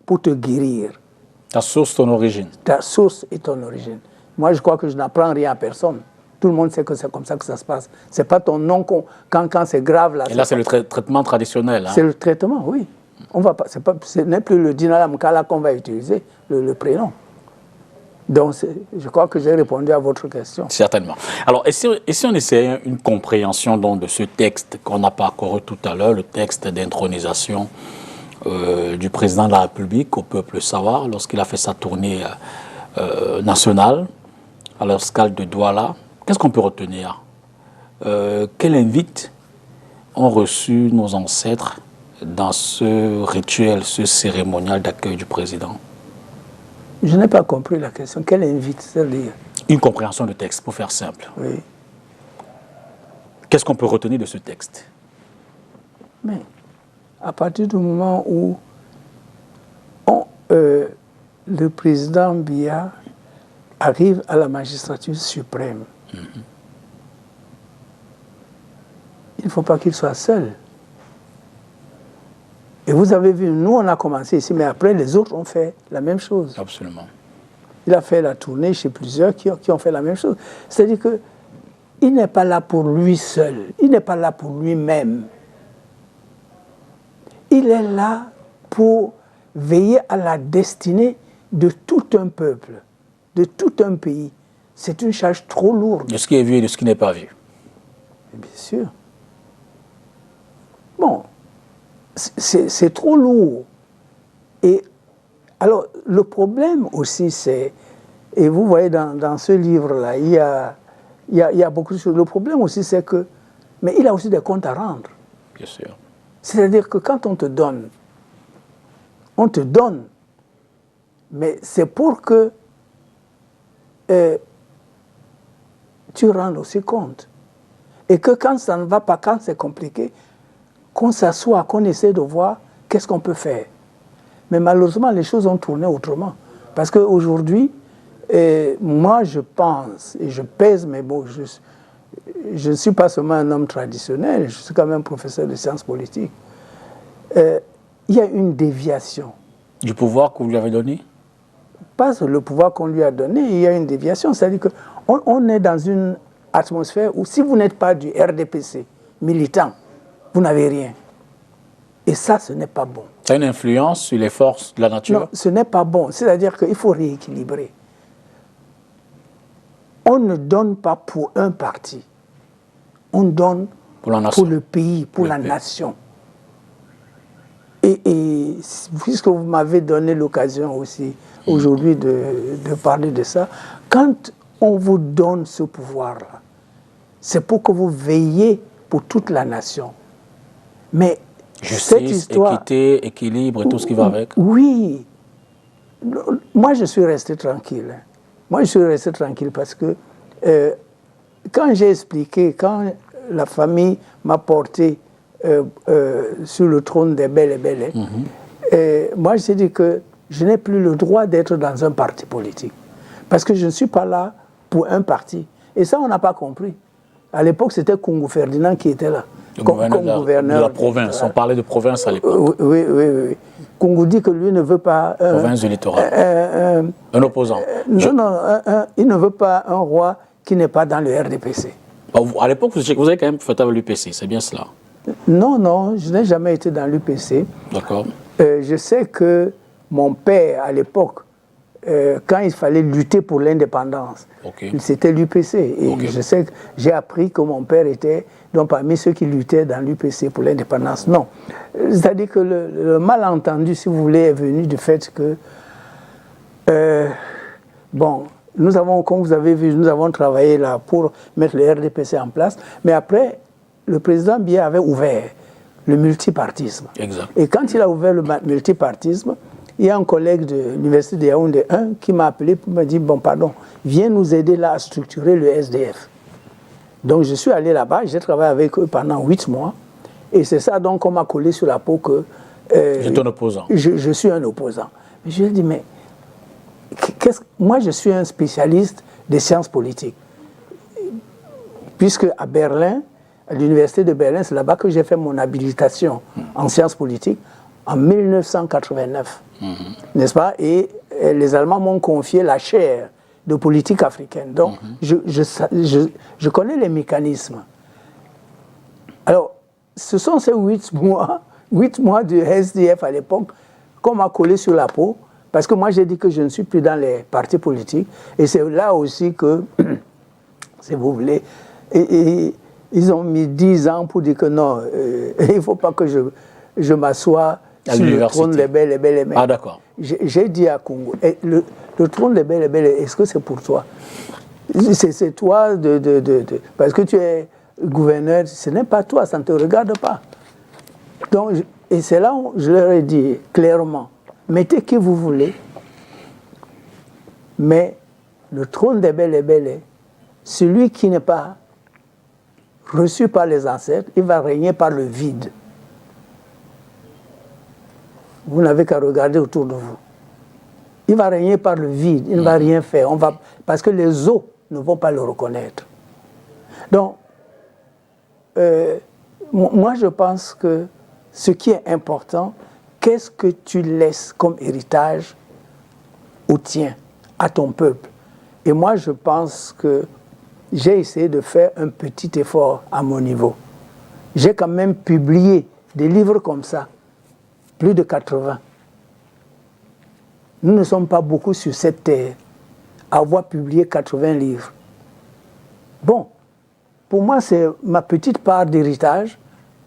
pour te guérir. Ta source, ton origine. Ta source et ton origine. Moi, je crois que je n'apprends rien à personne. Tout le monde sait que c'est comme ça que ça se passe. Ce n'est pas ton nom quand c'est grave. Là, et là, c'est le traitement traditionnel. Hein. C'est le traitement, oui. Ce n'est plus le Dinala Mkala qu'on va utiliser, le prénom. Donc, je crois que j'ai répondu à votre question. Certainement. Alors, et si on essayait une compréhension donc, de ce texte qu'on n'a pas parcouru tout à l'heure, le texte d'intronisation du président de la République au peuple Sawa, lorsqu'il a fait sa tournée nationale à la scale de Douala, qu'est-ce qu'on peut retenir? Quel invite ont reçu nos ancêtres dans ce rituel, ce cérémonial d'accueil du président? Je n'ai pas compris la question. Quelle invite, c'est-à-dire? Une compréhension de texte, pour faire simple. Oui. Qu'est-ce qu'on peut retenir de ce texte? Mais à partir du moment où le président Biya arrive à la magistrature suprême, Il ne faut pas qu'il soit seul. Et vous avez vu, nous on a commencé ici, mais après les autres ont fait la même chose. Absolument. Il a fait la tournée chez plusieurs qui ont fait la même chose. C'est-à-dire qu'il n'est pas là pour lui seul, il n'est pas là pour lui-même. Il est là pour veiller à la destinée de tout un peuple, de tout un pays. C'est une charge trop lourde. De ce qui est vu et de ce qui n'est pas vu. Bien sûr. Bon, c'est trop lourd. Et alors, le problème aussi, c'est, et vous voyez dans ce livre-là, il y a beaucoup de choses. Le problème aussi, c'est que, mais il a aussi des comptes à rendre. Bien sûr. C'est-à-dire que quand on te donne, mais c'est pour que tu rendes aussi compte. Et que quand ça ne va pas, quand c'est compliqué, qu'on s'assoit, qu'on essaie de voir qu'est-ce qu'on peut faire. Mais malheureusement, les choses ont tourné autrement. Parce qu'aujourd'hui, moi je pense, et je pèse mes mots, je ne suis pas seulement un homme traditionnel, je suis quand même professeur de sciences politiques. Il y a une déviation. Du pouvoir qu'on lui avait donné? Pas le pouvoir qu'on lui a donné, il y a une déviation. C'est-à-dire qu'on est dans une atmosphère où si vous n'êtes pas du RDPC, militant, vous n'avez rien. Et ça, ce n'est pas bon. Ça a une influence sur les forces de la nature? Non, ce n'est pas bon. C'est-à-dire qu'il faut rééquilibrer. On ne donne pas pour un parti. On donne pour le pays, pour la nation. Et puisque vous m'avez donné l'occasion aussi aujourd'hui de parler de ça, quand on vous donne ce pouvoir-là, c'est pour que vous veillez pour toute la nation. Mais justice, cette histoire, équité, équilibre et tout ce qui va avec. Oui. Moi, je suis resté tranquille. Moi, je suis resté tranquille parce que quand j'ai expliqué, quand la famille m'a porté sur le trône des Bel et Bellets, moi, j'ai dit que je n'ai plus le droit d'être dans un parti politique. Parce que je ne suis pas là pour un parti. Et ça, on n'a pas compris. À l'époque, c'était Koungou Ferdinand qui était là. Le gouverneur de la province. On parlait de province à l'époque. Oui. Koungou dit que lui ne veut pas... province du littoral. Un opposant. Il ne veut pas un roi qui n'est pas dans le RDPC. À l'époque, vous avez quand même fait avec l'UPC, c'est bien cela? Non, je n'ai jamais été dans l'UPC. D'accord. Je sais que mon père, à l'époque, quand il fallait lutter pour l'indépendance, c'était l'UPC. Et je sais que j'ai appris que mon père était donc parmi ceux qui luttaient dans l'UPC pour l'indépendance. Non. C'est-à-dire que le malentendu, si vous voulez, est venu du fait que, bon, nous avons, comme vous avez vu, nous avons travaillé là pour mettre le RDPC en place, mais après, le président Biya avait ouvert le multipartisme. Exact. Et quand il a ouvert le multipartisme, il y a un collègue de l'université de Yaoundé 1 qui m'a appelé pour me dire, bon, pardon, viens nous aider là à structurer le SDF. Donc je suis allé là-bas, j'ai travaillé avec eux pendant 8 mois, et c'est ça donc qu'on m'a collé sur la peau que... J'étais un opposant. Je suis un opposant. Mais je lui ai dit, mais moi je suis un spécialiste des sciences politiques. Puisque à Berlin, à l'université de Berlin, c'est là-bas que j'ai fait mon habilitation en sciences politiques en 1989. N'est-ce pas? Et les Allemands m'ont confié la chaire de politique africaine. Donc, je connais les mécanismes. Alors, ce sont ces 8 mois du SDF à l'époque qu'on m'a collé sur la peau, parce que moi j'ai dit que je ne suis plus dans les partis politiques, et c'est là aussi que, si vous voulez, ils ont mis 10 ans pour dire que non, il ne faut pas que je m'assoie sur le trône des Bel et Bellets. Ah d'accord. J'ai dit à Koungou, le trône des Bel et Bellets, est-ce que c'est pour toi? C'est toi, parce que tu es gouverneur, ce n'est pas toi, ça ne te regarde pas. Donc, et c'est là où je leur ai dit clairement, mettez qui vous voulez, mais le trône des Bel et Bellets, celui qui n'est pas reçu par les ancêtres, il va régner par le vide. Vous n'avez qu'à regarder autour de vous. Il va régner par le vide, il ne va rien faire. Parce que les eaux ne vont pas le reconnaître. Donc, moi, je pense que ce qui est important, qu'est-ce que tu laisses comme héritage au tien, à ton peuple? Et moi, je pense que j'ai essayé de faire un petit effort à mon niveau. J'ai quand même publié des livres comme ça, plus de 80. Nous ne sommes pas beaucoup sur cette terre à avoir publié 80 livres. Bon, pour moi, c'est ma petite part d'héritage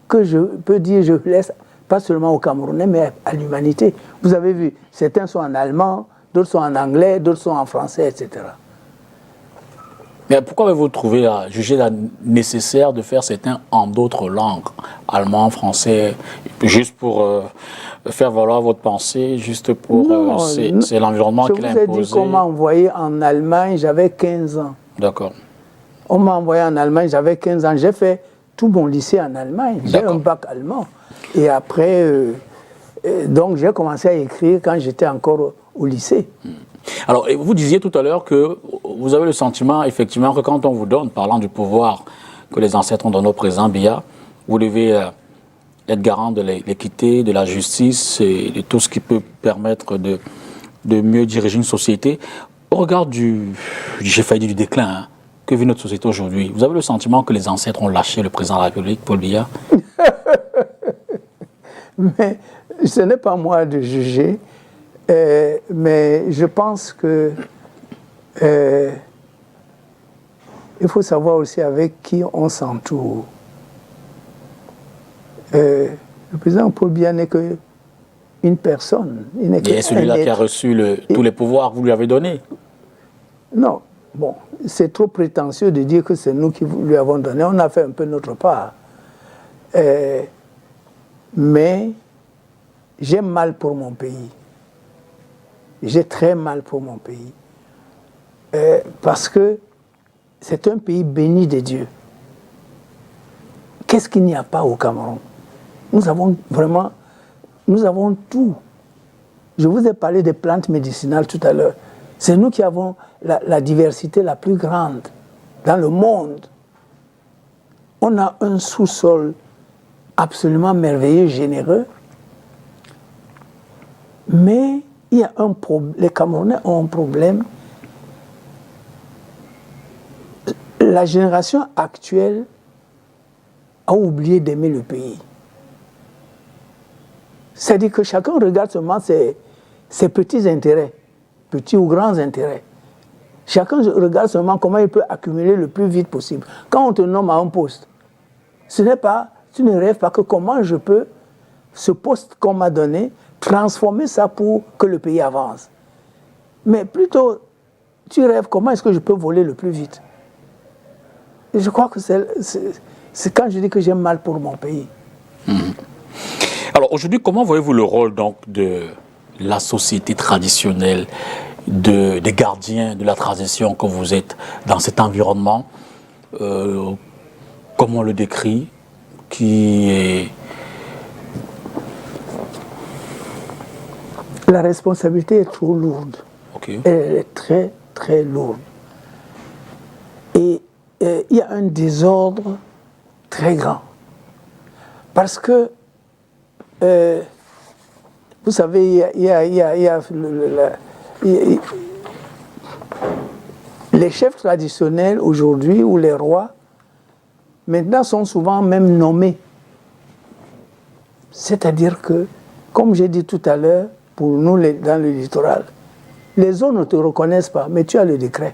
que je peux dire, je laisse pas seulement aux Camerounais, mais à l'humanité. Vous avez vu, certains sont en allemand, d'autres sont en anglais, d'autres sont en français, etc. Mais pourquoi avez-vous jugé nécessaire de faire certains en d'autres langues, allemand, français, juste pour faire valoir votre pensée, juste pour... c'est l'environnement qui l'a imposé. Je vous ai dit qu'on m'a envoyé en Allemagne, j'avais 15 ans. D'accord. On m'a envoyé en Allemagne, j'avais 15 ans. J'ai fait tout mon lycée en Allemagne. J'ai un bac allemand. Et après, donc j'ai commencé à écrire quand j'étais encore au lycée. Alors, vous disiez tout à l'heure que vous avez le sentiment, effectivement, que quand on vous donne, parlant du pouvoir que les ancêtres ont donné au président Biya, vous devez être garant de l'équité, de la justice et de tout ce qui peut permettre de mieux diriger une société. Au regard j'ai failli dire du déclin, hein, que vit notre société aujourd'hui, vous avez le sentiment que les ancêtres ont lâché le président de la République, Paul Biya? Mais ce n'est pas moi de juger. Mais je pense que il faut savoir aussi avec qui on s'entoure. Le président Paul Biya n'est qu'une personne. Il est celui-là qui a reçu tous les pouvoirs que vous lui avez donnés. Non, bon, c'est trop prétentieux de dire que c'est nous qui lui avons donné. On a fait un peu notre part. Mais j'ai mal pour mon pays. J'ai très mal pour mon pays. Parce que c'est un pays béni de Dieu. Qu'est-ce qu'il n'y a pas au Cameroun? Nous avons tout. Je vous ai parlé des plantes médicinales tout à l'heure. C'est nous qui avons la diversité la plus grande dans le monde. On a un sous-sol absolument merveilleux, généreux. Mais il y a un problème. Les Camerounais ont un problème. La génération actuelle a oublié d'aimer le pays. C'est-à-dire que chacun regarde seulement ses petits intérêts, petits ou grands intérêts. Chacun regarde seulement comment il peut accumuler le plus vite possible. Quand on te nomme à un poste, tu ne rêves pas que comment je peux, ce poste qu'on m'a donné, transformer ça pour que le pays avance. Mais plutôt, tu rêves comment est-ce que je peux voler le plus vite. Et je crois que c'est quand je dis que j'ai mal pour mon pays. Alors aujourd'hui, comment voyez-vous le rôle donc de la société traditionnelle, des gardiens de la transition que vous êtes dans cet environnement, comme on le décrit, qui est... La responsabilité est trop lourde. Okay. Elle est très, très lourde. Et il y a un désordre très grand. Parce que, vous savez, les chefs traditionnels aujourd'hui, ou les rois, maintenant sont souvent même nommés. C'est-à-dire que, comme j'ai dit tout à l'heure, pour nous dans le littoral, les autres ne te reconnaissent pas, mais tu as le décret.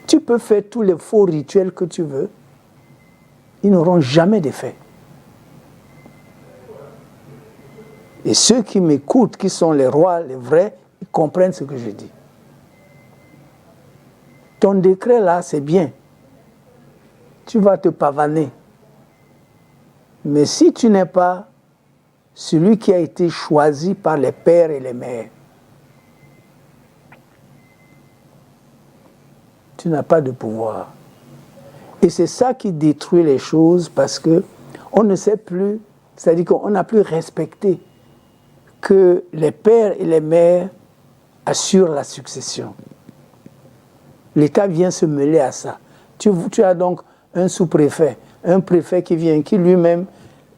Tu peux faire tous les faux rituels que tu veux, ils n'auront jamais d'effet. Et ceux qui m'écoutent, qui sont les rois, les vrais, ils comprennent ce que je dis. Ton décret là, c'est bien. Tu vas te pavaner. Mais si tu n'es pas celui qui a été choisi par les pères et les mères, tu n'as pas de pouvoir. Et c'est ça qui détruit les choses parce qu'on ne sait plus, c'est-à-dire qu'on n'a plus respecté que les pères et les mères assurent la succession. l'État vient se mêler à ça. Tu as donc un sous-préfet, un préfet qui vient, qui lui-même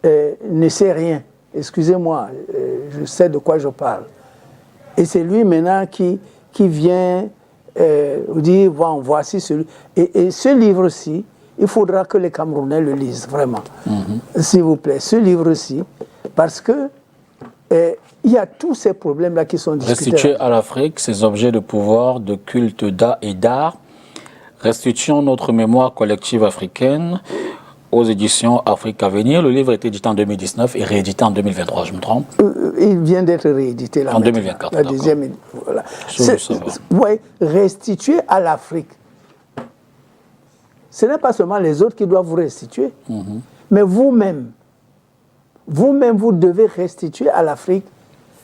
ne sait rien. Excusez-moi, je sais de quoi je parle. Et c'est lui maintenant qui vient dire, bon, voici celui. Et ce livre-ci, il faudra que les Camerounais le lisent, vraiment. S'il vous plaît, ce livre-ci, parce que il y a tous ces problèmes-là qui sont discutés. Restituer à l'Afrique ses objets de pouvoir, de culte et d'art. Restituons notre mémoire collective africaine aux éditions Afrique Avenir. Le livre a été édité en 2019 et réédité en 2023, je me trompe? Il vient d'être réédité là. En 2024. La deuxième. Voilà. Ouais, restituer à l'Afrique. Ce n'est pas seulement les autres qui doivent vous restituer, mais vous-même. Vous-même, vous devez restituer à l'Afrique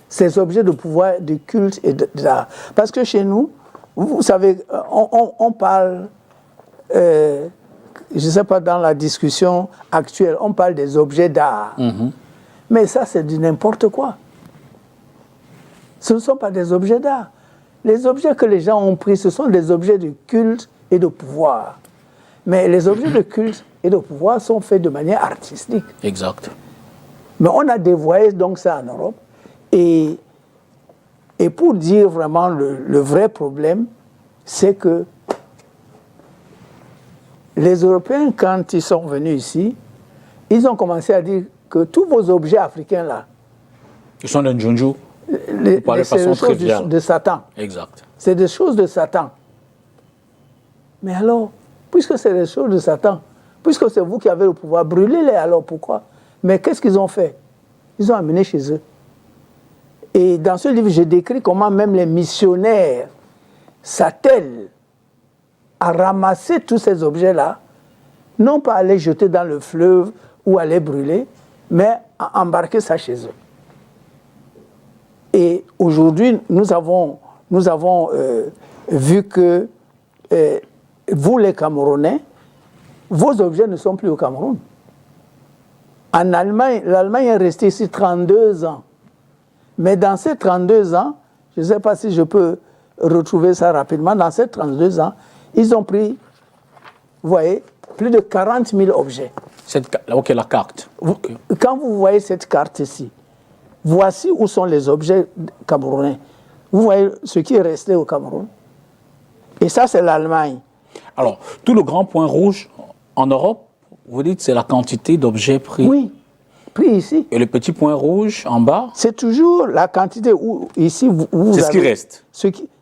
ces objets de pouvoir, de culte et d'art. Parce que chez nous, vous savez, on parle, je ne sais pas, dans la discussion actuelle, on parle des objets d'art. Mais ça, c'est du n'importe quoi. Ce ne sont pas des objets d'art. Les objets que les gens ont pris, ce sont des objets de culte et de pouvoir. Mais les objets de culte et de pouvoir sont faits de manière artistique. Exact. Mais on a dévoyé donc ça en Europe. Et pour dire vraiment le vrai problème, c'est que les Européens, quand ils sont venus ici, ils ont commencé à dire que tous vos objets africains là, ils sont des Njunju. C'est des choses de Satan. Exact. C'est des choses de Satan. Mais alors, puisque c'est des choses de Satan, puisque c'est vous qui avez le pouvoir, brûlez-les alors, pourquoi? Mais qu'est-ce qu'ils ont fait? Ils ont amené chez eux. Et dans ce livre, je décris comment même les missionnaires s'attellent à ramasser tous ces objets-là, non pas à les jeter dans le fleuve ou à les brûler, mais à embarquer ça chez eux. Et aujourd'hui, nous avons vu que vous, les Camerounais, vos objets ne sont plus au Cameroun. En Allemagne, l'Allemagne est restée ici 32 ans. Mais dans ces 32 ans, je ne sais pas si je peux retrouver ça rapidement, dans ces 32 ans, ils ont pris, vous voyez, plus de 40 000 objets. Ok, la carte. Okay. Quand vous voyez cette carte ici, voici où sont les objets camerounais. Vous voyez ce qui est resté au Cameroun. Et ça, c'est l'Allemagne. Alors, tout le grand point rouge en Europe, vous dites c'est la quantité d'objets pris. Oui, pris ici. Et le petit point rouge en bas? C'est toujours la quantité où ici vous c'est ce qui reste.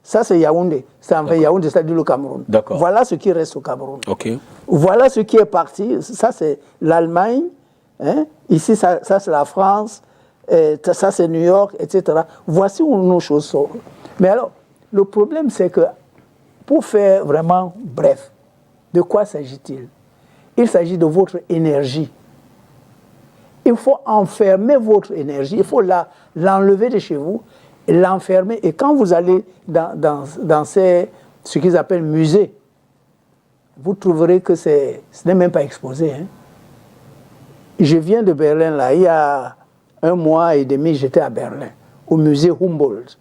Ça, c'est Yaoundé. C'est en fait Yaoundé, c'est-à-dire le Cameroun. D'accord. Voilà ce qui reste au Cameroun. Ok. Voilà ce qui est parti. Ça, c'est l'Allemagne. Hein? Ici, ça c'est la France. Ça, c'est New York, etc. Voici où nos choses sont. Mais alors, le problème, c'est que, pour faire vraiment bref, de quoi s'agit-il? Il s'agit de votre énergie. Il faut enfermer votre énergie, il faut l'enlever de chez vous, et l'enfermer. Et quand vous allez dans ce qu'ils appellent musées, vous trouverez que ce n'est même pas exposé. Hein. Je viens de Berlin, là, il y a 1 mois et demi, j'étais à Berlin, au musée Humboldt.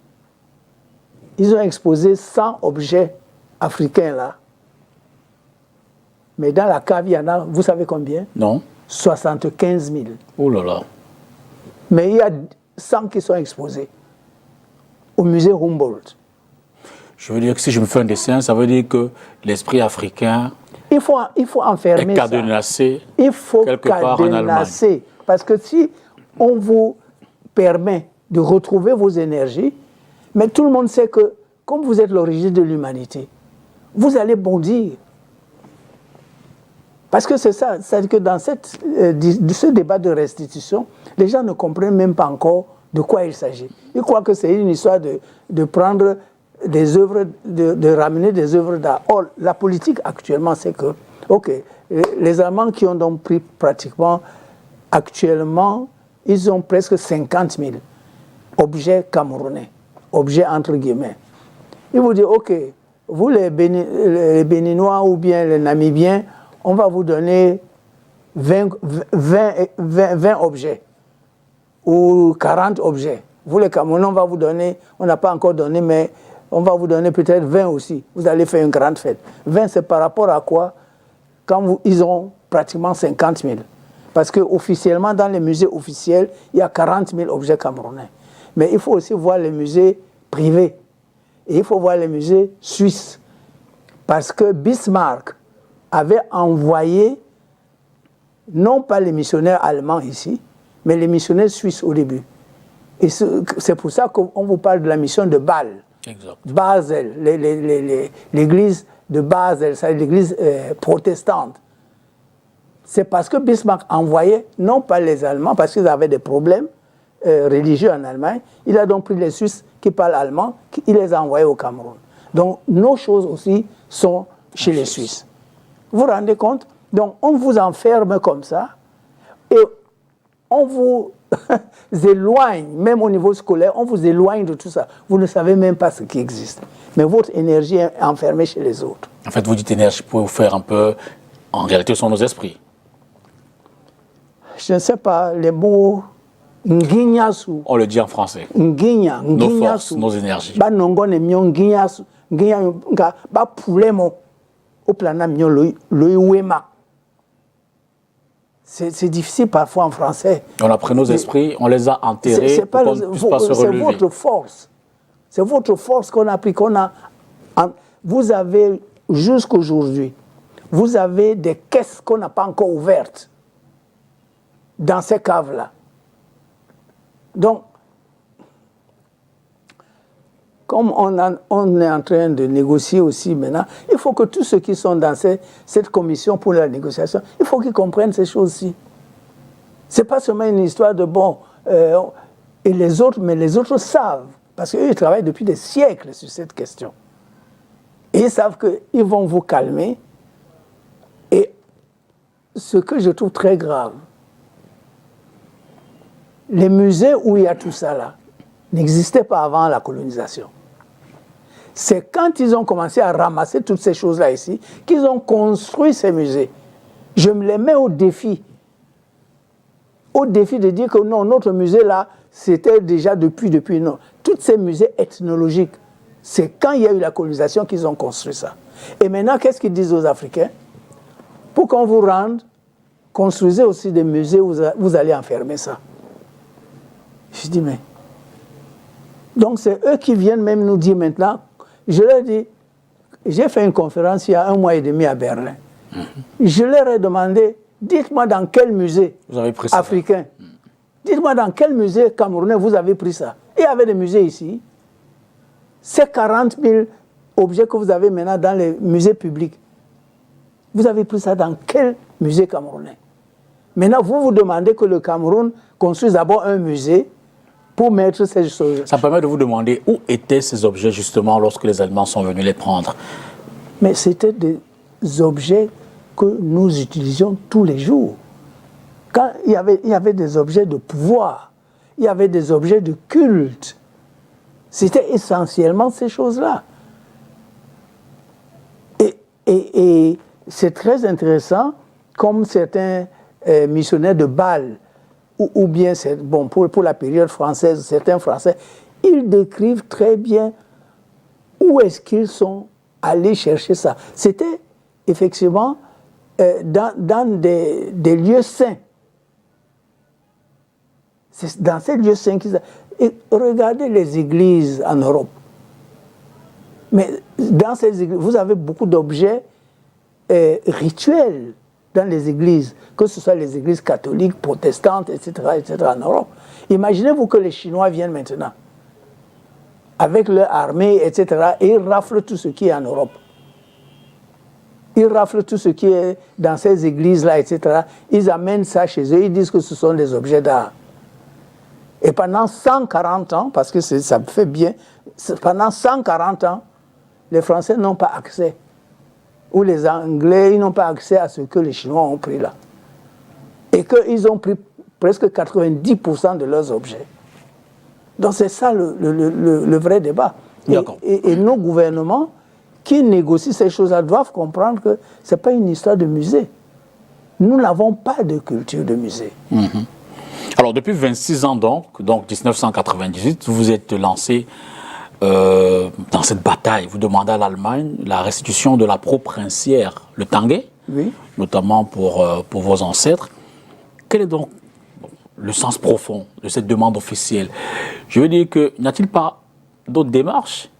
Ils ont exposé 100 objets africains, là. Mais dans la cave, il y en a, vous savez combien? Non. 75 000. Oh là là. Mais il y a 100 qui sont exposés au musée Humboldt. Je veux dire que si je me fais un dessin, ça veut dire que l'esprit africain il faut enfermer est cadenassé ça. Il faut quelque part en Allemagne. Parce que si on vous permet de retrouver vos énergies, mais tout le monde sait que, comme vous êtes l'origine de l'humanité, vous allez bondir. Parce que c'est ça, c'est-à-dire que dans ce débat de restitution, les gens ne comprennent même pas encore de quoi il s'agit. Ils croient que c'est une histoire de prendre des œuvres, de ramener des œuvres d'art. Or, la politique actuellement, c'est que, ok, les Allemands qui ont donc pris pratiquement, actuellement, ils ont presque 50 000 objets camerounais, objets entre guillemets. Ils vous disent, ok, vous les Béninois ou bien les Namibiens, on va vous donner 20 objets ou 40 objets. Vous les Camerounais, on va vous donner, on n'a pas encore donné, mais on va vous donner peut-être 20 aussi. Vous allez faire une grande fête. 20, c'est par rapport à quoi? Quand ils ont pratiquement 50 000. Parce qu'officiellement, dans les musées officiels, il y a 40 000 objets camerounais. Mais il faut aussi voir les musées privés. Et il faut voir les musées suisses. Parce que Bismarck avait envoyé, non pas les missionnaires allemands ici, mais les missionnaires suisses au début. Et c'est pour ça qu'on vous parle de la mission de Bâle. Exact. Basel, l'église de Basel, c'est l'église protestante. C'est parce que Bismarck envoyait, non pas les Allemands, parce qu'ils avaient des problèmes religieux en Allemagne, il a donc pris les Suisses qui parlent allemand, il les a envoyés au Cameroun. Donc nos choses aussi sont chez les Suisses. Vous vous rendez compte? Donc on vous enferme comme ça et on vous éloigne, même au niveau scolaire, on vous éloigne de tout ça. Vous ne savez même pas ce qui existe. Mais votre énergie est enfermée chez les autres. En fait, vous dites énergie pour vous faire un peu... En réalité, ce sont nos esprits. Je ne sais pas, les mots... Nginyasu. On le dit en français. Nginya, nos forces, nos énergies. Ba nongo ne myon nginyasu. Nginya nga ba poulemo. Au plana myon loiwema. C'est difficile parfois en français. On a pris nos esprits, on les a enterrés c'est pour qu'on ne puisse pas se relever. C'est votre force. C'est votre force qu'on a pris, vous avez, jusqu'aujourd'hui, vous avez des caisses qu'on n'a pas encore ouvertes dans ces caves-là. Donc, comme on est en train de négocier aussi maintenant, il faut que tous ceux qui sont dans cette commission pour la négociation, il faut qu'ils comprennent ces choses-ci. Ce n'est pas seulement une histoire de bon, et les autres, mais les autres savent, parce qu'eux, ils travaillent depuis des siècles sur cette question. Et ils savent qu'ils vont vous calmer. Et ce que je trouve très grave, les musées où il y a tout ça là, n'existaient pas avant la colonisation. C'est quand ils ont commencé à ramasser toutes ces choses-là ici qu'ils ont construit ces musées. Je me les mets au défi. Au défi de dire que non, notre musée là, c'était déjà depuis non. Tous ces musées ethnologiques, c'est quand il y a eu la colonisation qu'ils ont construit ça. Et maintenant, qu'est-ce qu'ils disent aux Africains? Pour qu'on vous rende, construisez aussi des musées où vous allez enfermer ça. Je dis, mais... Donc c'est eux qui viennent même nous dire maintenant, je leur dis, j'ai fait une conférence il y a 1 mois et demi à Berlin. Je leur ai demandé, dites-moi dans quel musée vous avez pris africain, dites-moi dans quel musée camerounais vous avez pris ça. Et il y avait des musées ici. Ces 40 000 objets que vous avez maintenant dans les musées publics, vous avez pris ça dans quel musée camerounais? Maintenant, vous vous demandez que le Cameroun construise d'abord un musée pour mettre ces choses. Ça permet de vous demander où étaient ces objets justement lorsque les Allemands sont venus les prendre. Mais c'était des objets que nous utilisions tous les jours. Quand il y avait des objets de pouvoir, il y avait des objets de culte. C'était essentiellement ces choses-là. Et c'est très intéressant, comme certains missionnaires de Bâle, ou bien, bon, pour la période française, certains Français, ils décrivent très bien où est-ce qu'ils sont allés chercher ça. C'était effectivement dans des lieux saints. C'est dans ces lieux saints qu'ils... Et regardez les églises en Europe. Mais dans ces églises, vous avez beaucoup d'objets rituels dans les églises, que ce soit les églises catholiques, protestantes, etc., en Europe. Imaginez-vous que les Chinois viennent maintenant, avec leur armée, etc., et ils raflent tout ce qui est en Europe. Ils raflent tout ce qui est dans ces églises-là, etc. Ils amènent ça chez eux, ils disent que ce sont des objets d'art. Et pendant 140 ans, parce que ça me fait bien, pendant 140 ans, les Français n'ont pas accès, ou les Anglais, ils n'ont pas accès à ce que les Chinois ont pris là. Et qu'ils ont pris presque 90% de leurs objets. Donc c'est ça le vrai débat. Et nos gouvernements qui négocient ces choses-là doivent comprendre que ce n'est pas une histoire de musée. Nous n'avons pas de culture de musée. Alors depuis 26 ans donc 1998, vous vous êtes lancé dans cette bataille, vous demandez à l'Allemagne la restitution de la pro-princière, le Tanguay, Oui. notamment pour vos ancêtres. Quel est donc le sens profond de cette demande officielle? Je veux dire que n'y a-t-il pas d'autres démarches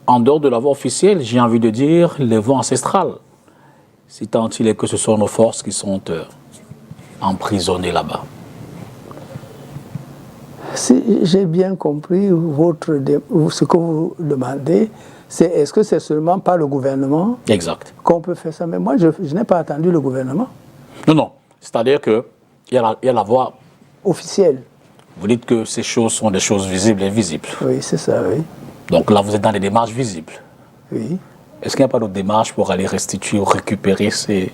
en dehors de la voie officielle, j'ai envie de dire les voies ancestrales, si tant il est que ce sont nos forces qui sont emprisonnées là-bas? Si j'ai bien compris ce que vous demandez, c'est est-ce que c'est seulement par le gouvernement Exact. qu'on peut faire ça? Mais moi, je n'ai pas attendu le gouvernement. Non, non. C'est-à-dire qu'il y a la voie officielle. Vous dites que ces choses sont des choses visibles et invisibles. Oui, c'est ça, oui. Donc là, vous êtes dans des démarches visibles. Oui. Est-ce qu'il n'y a pas d'autres démarches pour aller restituer ou récupérer ces...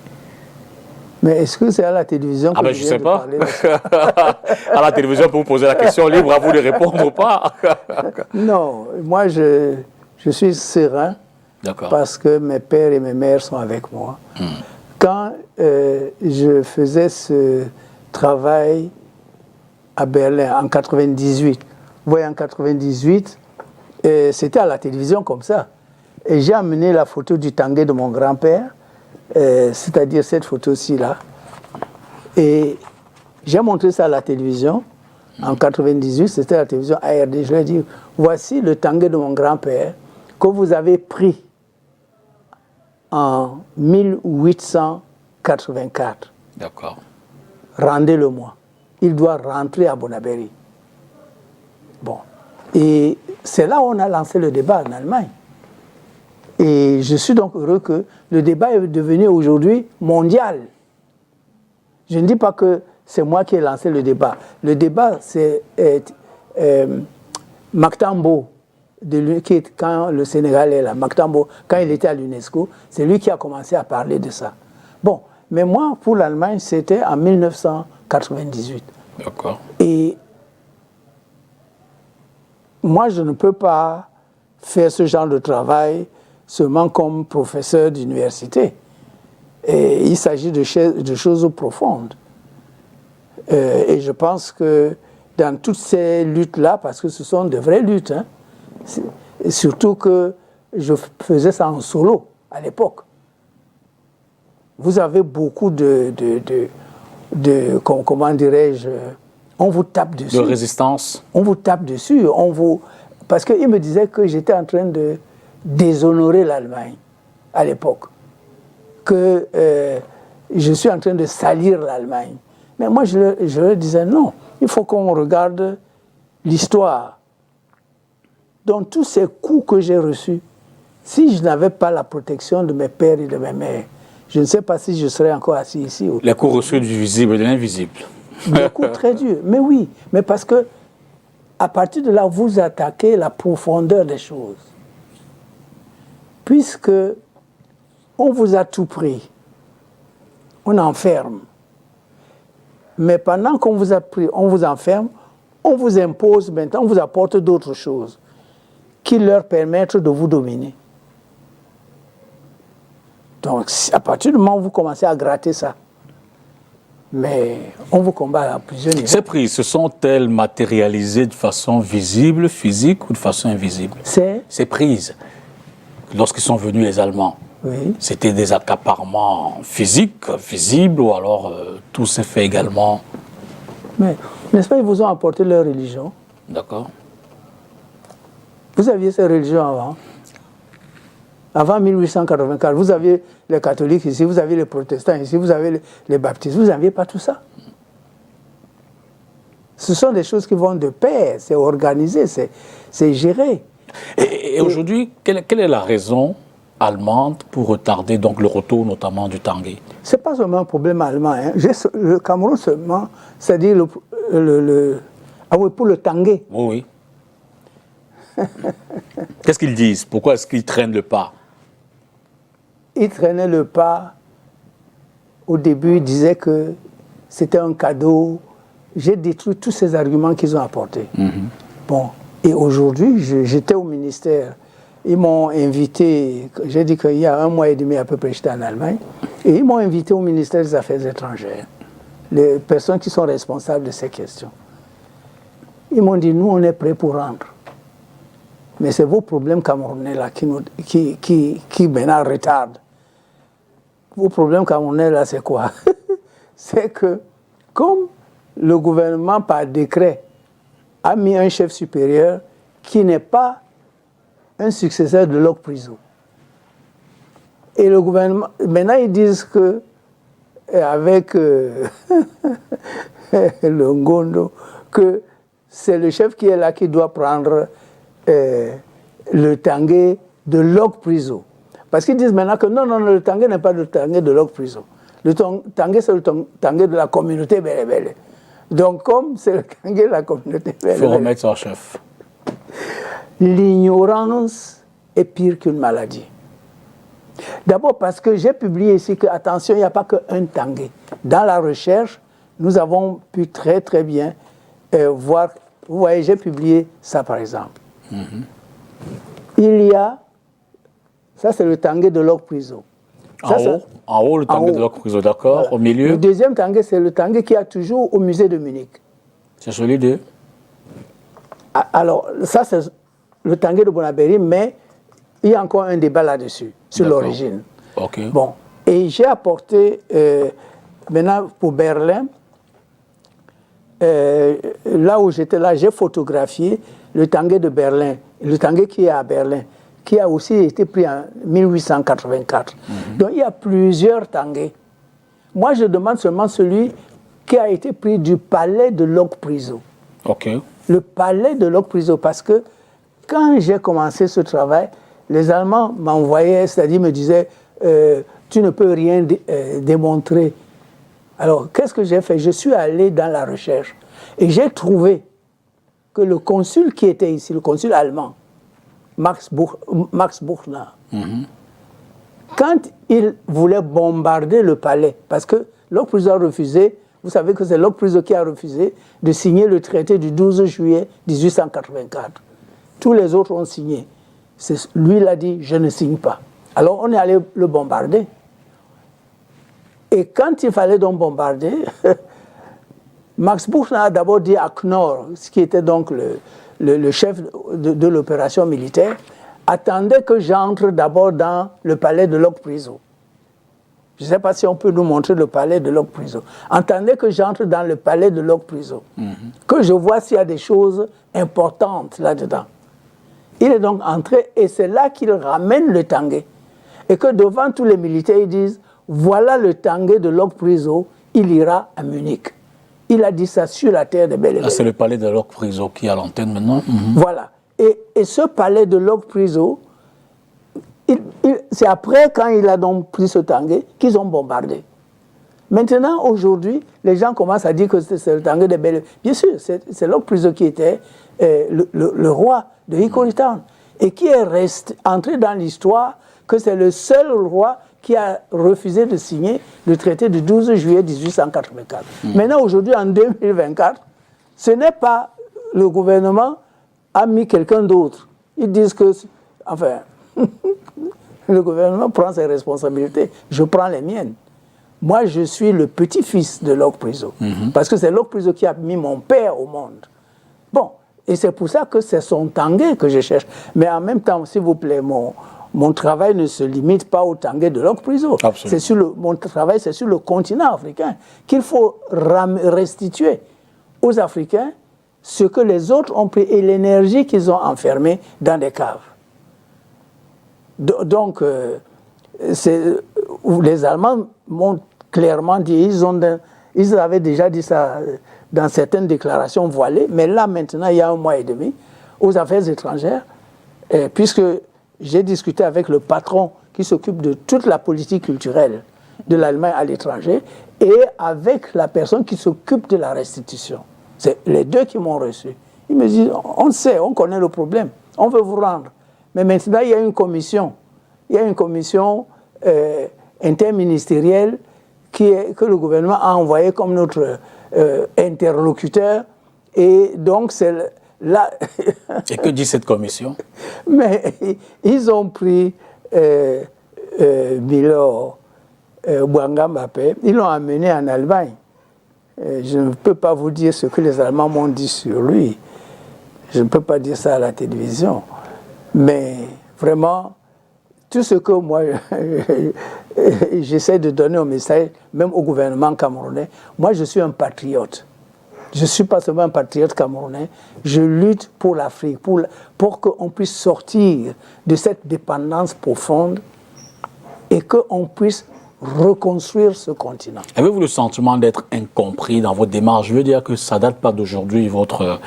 Mais est-ce que c'est à la télévision que je ne sais pas. À la télévision, pour vous poser la question, libre à vous de répondre ou pas. Non, moi, je suis serein parce que mes pères et mes mères sont avec moi. Quand je faisais ce travail à Berlin en 98, vous voyez, en 98, c'était à la télévision comme ça. Et j'ai amené la photo du Tanguay de mon grand-père, c'est-à-dire cette photo-ci là. Et j'ai montré ça à la télévision en 98, c'était la télévision ARD. Je lui ai dit, voici le Tanguay de mon grand-père que vous avez pris en 1884. D'accord. Rendez-le-moi. Il doit rentrer à Bonabéry. Bon. Et c'est là où on a lancé le débat en Allemagne. Et je suis donc heureux que le débat est devenu aujourd'hui mondial. Je ne dis pas que c'est moi qui ai lancé le débat. Le débat, c'est Mactambo, quand le Sénégal est là, Mactambo, quand il était à l'UNESCO, c'est lui qui a commencé à parler de ça. Bon, mais moi, pour l'Allemagne, c'était en 1998. D'accord. Et moi, je ne peux pas faire ce genre de travail seulement comme professeur d'université. Et il s'agit de choses profondes. Et je pense que dans toutes ces luttes-là, parce que ce sont de vraies luttes, hein, surtout que je faisais ça en solo à l'époque. Vous avez beaucoup comment dirais-je, on vous tape dessus. De résistance. On vous tape dessus, parce qu'il me disait que j'étais en train de déshonorer l'Allemagne à l'époque, que je suis en train de salir l'Allemagne. Mais moi, je leur disais non, il faut qu'on regarde l'histoire. Donc tous ces coups que j'ai reçus, si je n'avais pas la protection de mes pères et de mes mères, je ne sais pas si je serais encore assis ici. Les coups reçus du visible et de l'invisible. Des coups très durs, mais oui, mais parce que à partir de là, vous attaquez la profondeur des choses. Puisque on vous a tout pris, on enferme. Mais pendant qu'on vous a pris, on vous enferme, on vous impose maintenant, on vous apporte d'autres choses qui leur permettent de vous dominer. Donc, à partir du moment où vous commencez à gratter ça, mais on vous combat à plusieurs niveaux. Ces prises, se sont-elles matérialisées de façon visible, physique ou de façon invisible? Ces prises, lorsqu'ils sont venus les Allemands, oui, c'était des accaparements physiques, visibles, ou alors tout s'est fait également? Mais, n'est-ce pas, ils vous ont apporté leur religion? D'accord. Vous aviez ces religions avant. Avant 1884, vous aviez les catholiques ici, vous aviez les protestants ici, vous avez les baptistes, vous n'aviez pas tout ça. Ce sont des choses qui vont de pair, c'est organisé, c'est géré. Et aujourd'hui, quelle est la raison allemande pour retarder donc le retour notamment du Tanguay? Ce n'est pas seulement un problème allemand. Hein. Le Cameroun seulement, c'est-à-dire pour le Tanguay. Oui, oui. Qu'est-ce qu'ils disent? Pourquoi est-ce qu'ils traînent le pas? Ils traînaient le pas. Au début, ils disaient que c'était un cadeau. J'ai détruit tous ces arguments qu'ils ont apportés. Bon, et aujourd'hui, j'étais au ministère. Ils m'ont invité, j'ai dit qu'il y a 1 mois et demi à peu près, j'étais en Allemagne, et ils m'ont invité au ministère des Affaires étrangères, les personnes qui sont responsables de ces questions. Ils m'ont dit, nous, on est prêts pour rendre. Mais c'est vos problèmes camerounais là qui maintenant retardent. Vos problèmes camerounais là, c'est quoi? C'est que, comme le gouvernement par décret a mis un chef supérieur qui n'est pas un successeur de Locke Priso. Et le gouvernement, maintenant ils disent que avec le Ngondo, que c'est le chef qui est là qui doit prendre le tanguay de Locke Priso. Parce qu'ils disent maintenant que non, le tanguay n'est pas le tanguay de Locke Priso. Le tanguay, c'est le tanguay de la communauté Bélé-Bélé. Donc, comme c'est le tanguay de la communauté Bélé-Bélé... Il faut remettre ça en chef. L'ignorance est pire qu'une maladie. D'abord parce que j'ai publié ici que, attention, il n'y a pas qu'un tanguay. Dans la recherche, nous avons pu très très bien voir... Vous voyez, j'ai publié ça par exemple. Il y a... Ça, c'est le tanguay de Locke Priso. En haut, le tanguay de Locke Priso, d'accord. Voilà. Au milieu. Le deuxième tanguay, c'est le tanguay qu'il y a toujours au musée de Munich. C'est celui de... Alors, ça, c'est le tanguay de Bonabéry, mais il y a encore un débat là-dessus, sur l'origine. Ok. Bon, et j'ai apporté, maintenant, pour Berlin, là où j'étais là, j'ai photographié le tanguay de Berlin, le tanguay qui est à Berlin, qui a aussi été pris en 1884. Donc il y a plusieurs tanguays. Moi, je demande seulement celui qui a été pris du palais de Locke Priso. Ok. Le palais de Locke Priso, parce que quand j'ai commencé ce travail, les Allemands m'envoyaient, c'est-à-dire me disaient, tu ne peux rien démontrer. Alors, qu'est-ce que j'ai fait? Je suis allé dans la recherche et j'ai trouvé que le consul qui était ici, le consul allemand, Max Buchner, quand il voulait bombarder le palais, parce que Locke Priso a refusé, vous savez que c'est Locke Priso qui a refusé de signer le traité du 12 juillet 1884. Tous les autres ont signé. Lui, il a dit, je ne signe pas. Alors, on est allé le bombarder. Et quand il fallait donc bombarder, Max Buchner a d'abord dit à Knorr, ce qui était donc le chef de l'opération militaire, attendez que j'entre d'abord dans le palais de Locke Priso. Je ne sais pas si on peut nous montrer le palais de Locke Priso. Attendez que j'entre dans le palais de Locke Priso, que je vois s'il y a des choses importantes là-dedans. Il est donc entré et c'est là qu'il ramène le tanguay. Et que devant tous les militaires, ils disent, voilà le tanguay de Locke Priso, il ira à Munich. Il a dit ça sur la terre de Bélé-Bélé. Là, c'est le palais de Locke Priso qui est à l'antenne maintenant. Voilà. Et ce palais de Locke Priso, c'est après, quand il a donc pris ce tanguay, qu'ils ont bombardé. Maintenant, aujourd'hui, les gens commencent à dire que c'est le tanguay de Bélé-Bélé. Bien sûr, c'est Locke Priso qui était le roi de Hickory Town et qui est entré dans l'histoire que c'est le seul roi qui a refusé de signer le traité du 12 juillet 1884. Maintenant, aujourd'hui, en 2024, ce n'est pas le gouvernement a mis quelqu'un d'autre. Ils disent que, enfin, le gouvernement prend ses responsabilités, je prends les miennes. Moi, je suis le petit-fils de Locke Priso, parce que c'est Locke Priso qui a mis mon père au monde. Bon, et c'est pour ça que c'est son tanguay que je cherche. Mais en même temps, s'il vous plaît, mon travail ne se limite pas au tanguay de Locke Priso. Mon travail, c'est sur le continent africain qu'il faut restituer aux Africains ce que les autres ont pris et l'énergie qu'ils ont enfermée dans des caves. Donc, les Allemands m'ont clairement dit, ils avaient déjà dit ça dans certaines déclarations voilées, mais là maintenant, il y a 1 mois et demi, aux affaires étrangères, puisque j'ai discuté avec le patron qui s'occupe de toute la politique culturelle de l'Allemagne à l'étranger et avec la personne qui s'occupe de la restitution. C'est les deux qui m'ont reçu. Ils me disent, on sait, on connaît le problème, on veut vous rendre. Mais maintenant, il y a une commission. Il y a une commission interministérielle que le gouvernement a envoyée comme notre interlocuteur. Et donc, c'est là... Et que dit cette commission? Mais ils ont pris Milo Bouanga Mbappé, ils l'ont amené en Allemagne. Je ne peux pas vous dire ce que les Allemands m'ont dit sur lui. Je ne peux pas dire ça à la télévision. Mais vraiment, tout ce que moi, j'essaie de donner au message, même au gouvernement camerounais, moi je suis un patriote. Je ne suis pas seulement un patriote camerounais, je lutte pour l'Afrique, pour qu'on puisse sortir de cette dépendance profonde et qu'on puisse reconstruire ce continent. Avez-vous le sentiment d'être incompris dans votre démarche? Je veux dire que ça ne date pas d'aujourd'hui, votre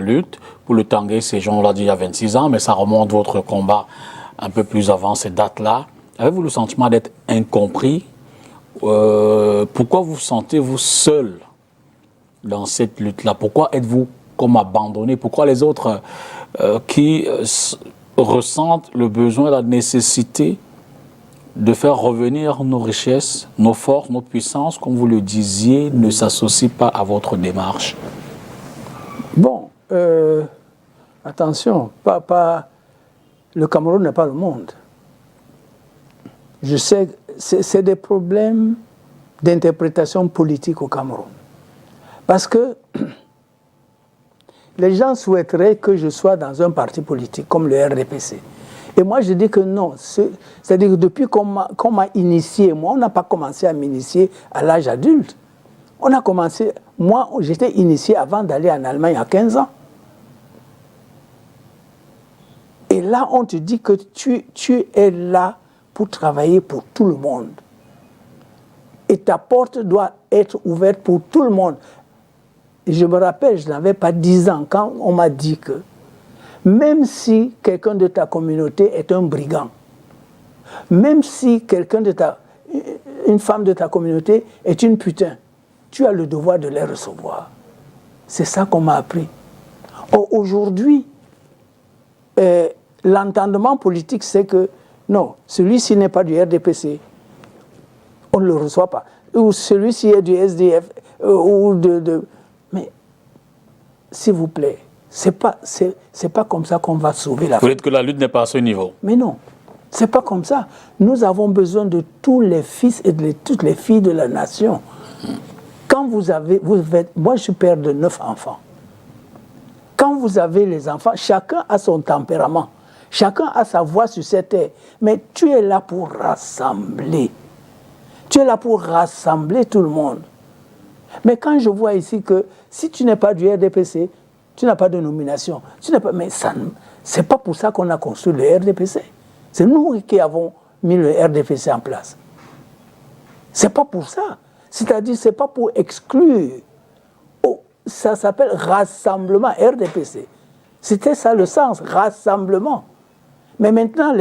lutte. Pour le Tanguay, ces gens, on l'a dit il y a 26 ans, mais ça remonte votre combat un peu plus avant ces dates-là. Avez-vous le sentiment d'être incompris? Pourquoi vous sentez-vous seul dans cette lutte-là? Pourquoi êtes-vous comme abandonné? Pourquoi les autres qui ressentent le besoin, la nécessité de faire revenir nos richesses, nos forces, nos puissances, comme vous le disiez, ne s'associent pas à votre démarche? Bon, attention, le Cameroun n'est pas le monde. Je sais que c'est des problèmes d'interprétation politique au Cameroun. Parce que les gens souhaiteraient que je sois dans un parti politique comme le RDPC. Et moi, je dis que non. C'est-à-dire que depuis qu'on m'a initié, moi, on n'a pas commencé à m'initier à l'âge adulte. On a commencé, moi, j'étais initié avant d'aller en Allemagne à 15 ans. Et là, on te dit que tu es là pour travailler pour tout le monde. Et ta porte doit être ouverte pour tout le monde. Et je me rappelle, je n'avais pas 10 ans quand on m'a dit que même si quelqu'un de ta communauté est un brigand, même si une femme de ta communauté est une putain, tu as le devoir de les recevoir. C'est ça qu'on m'a appris. Or, aujourd'hui, l'entendement politique, c'est que non, celui-ci n'est pas du RDPC, on ne le reçoit pas. Ou celui-ci est du SDF, mais, s'il vous plaît, c'est pas comme ça qu'on va sauver l'Afrique. Vous dites que la lutte n'est pas à ce niveau. Mais non, c'est pas comme ça. Nous avons besoin de tous les fils et de toutes les filles de la nation. Quand moi je suis père de 9 enfants. Quand vous avez les enfants, chacun a son tempérament. Chacun a sa voix sur cette terre. Mais tu es là pour rassembler. Tu es là pour rassembler tout le monde. Mais quand je vois ici que si tu n'es pas du RDPC, tu n'as pas de nomination. Mais c'est pas pour ça qu'on a construit le RDPC. C'est nous qui avons mis le RDPC en place. C'est pas pour ça. C'est-à-dire, c'est pas pour exclure. Oh, ça s'appelle rassemblement RDPC. C'était ça le sens, rassemblement. Mais maintenant,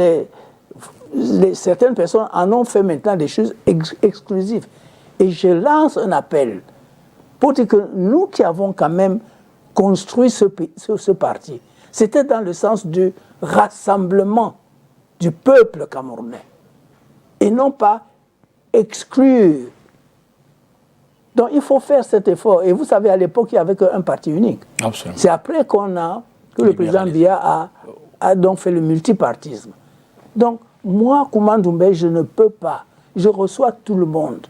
certaines personnes en ont fait maintenant des choses exclusives. Et je lance un appel pour dire que nous qui avons quand même construit ce parti, c'était dans le sens du rassemblement du peuple camerounais et non pas exclure. Donc il faut faire cet effort. Et vous savez, à l'époque, il n'y avait qu'un parti unique. Absolument. C'est après que le président Biya a donc fait le multipartisme. Donc, moi, Kouma Doumbé, je ne peux pas. Je reçois tout le monde.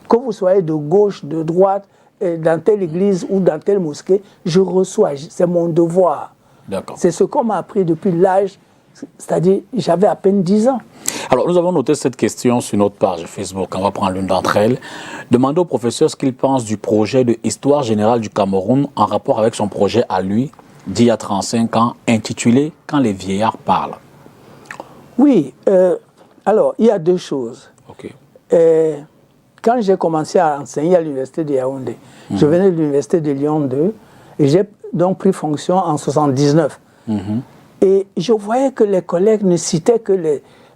Que vous soyez de gauche, de droite, dans telle église ou dans telle mosquée, je reçois. C'est mon devoir. D'accord. C'est ce qu'on m'a appris depuis l'âge, c'est-à-dire j'avais à peine 10 ans. Alors, nous avons noté cette question sur notre page Facebook. On va prendre l'une d'entre elles. Demandez au professeur ce qu'il pense du projet de Histoire générale du Cameroun en rapport avec son projet à lui, d'il y a 35 ans, intitulé « Quand les vieillards parlent ». Oui, alors, il y a deux choses. Ok. Quand j'ai commencé à enseigner à l'université de Yaoundé, je venais de l'université de Lyon 2, et j'ai donc pris fonction en 1979. Et je voyais que les collègues ne citaient que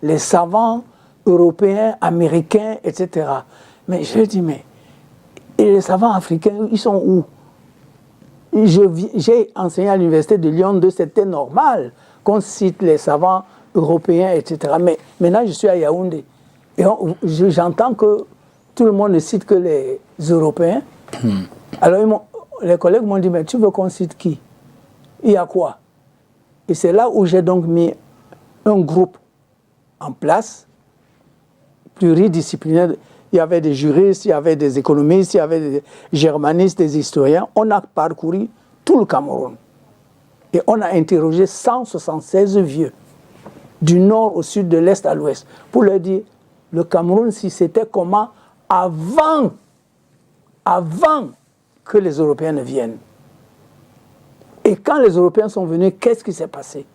les savants européens, américains, etc. Mais je dis, mais et les savants africains, ils sont où? J'ai enseigné à l'université de Lyon 2, c'était normal qu'on cite les savants européens, etc. Mais maintenant, je suis à Yaoundé. Et j'entends que tout le monde ne cite que les Européens. Alors, les collègues m'ont dit, mais tu veux qu'on cite qui? Il y a quoi? Et c'est là où j'ai donc mis un groupe en place, pluridisciplinaire. Il y avait des juristes, il y avait des économistes, il y avait des germanistes, des historiens. On a parcouru tout le Cameroun. Et on a interrogé 176 vieux, du nord au sud, de l'est à l'ouest, pour leur dire, le Cameroun, si c'était comment avant que les Européens ne viennent. Et quand les Européens sont venus, qu'est-ce qui s'est passé?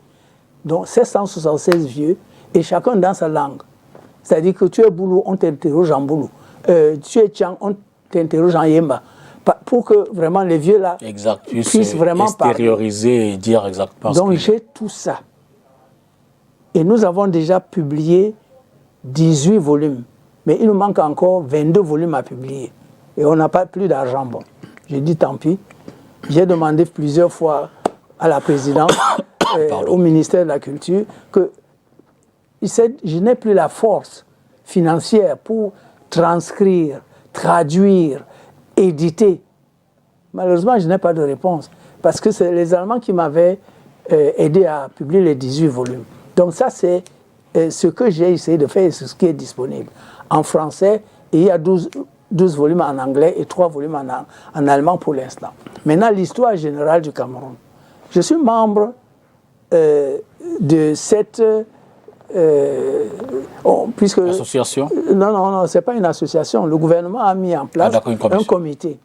Donc, ces 176 vieux, et chacun dans sa langue. C'est-à-dire que tu es Boulou, on t'interroge en Boulou. Tu es Tchang, on t'interroge en Yemba. Pour que vraiment les vieux là puissent vraiment extérioriser et dire exactement ce Donc j'ai tout ça. Et nous avons déjà publié 18 volumes. Mais il nous manque encore 22 volumes à publier. Et on n'a pas plus d'argent. Bon, j'ai dit tant pis. J'ai demandé plusieurs fois à la présidente, au ministère de la Culture, que je n'ai plus la force financière pour transcrire, traduire, éditer. Malheureusement, je n'ai pas de réponse. Parce que c'est les Allemands qui m'avaient aidé à publier les 18 volumes. Donc ça, c'est ce que j'ai essayé de faire et c'est ce qui est disponible. En français, il y a 12 volumes en anglais et 3 volumes en allemand pour l'instant. Maintenant, l'histoire générale du Cameroun. Je suis membre de cette... puisque association? Non, ce n'est pas une association. Le gouvernement a mis en place un comité.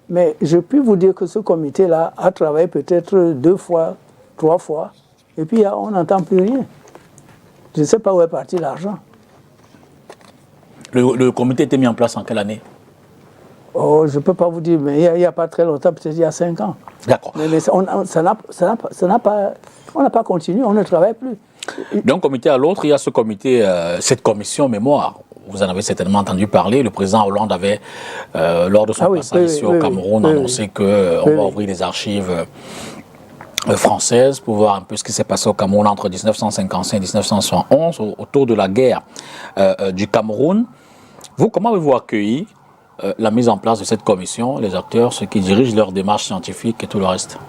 Mais je peux vous dire que ce comité-là a travaillé peut-être 2 fois, 3 fois, et puis on n'entend plus rien. Je ne sais pas où est parti l'argent. Le comité était mis en place en quelle année? Oh, je ne peux pas vous dire, mais il n'y a pas très longtemps, peut-être il y a 5 ans. D'accord. Mais on n'a pas continué, on ne travaille plus. D'un comité à l'autre, il y a ce comité, cette commission mémoire. Vous en avez certainement entendu parler. Le président Hollande avait, lors de son passage ici au Cameroun, annoncé qu'on va ouvrir les archives françaises pour voir un peu ce qui s'est passé au Cameroun entre 1955 et 1971, autour de la guerre du Cameroun. Vous, comment avez-vous accueilli la mise en place de cette commission, les acteurs, ceux qui dirigent leur démarche scientifique et tout le reste?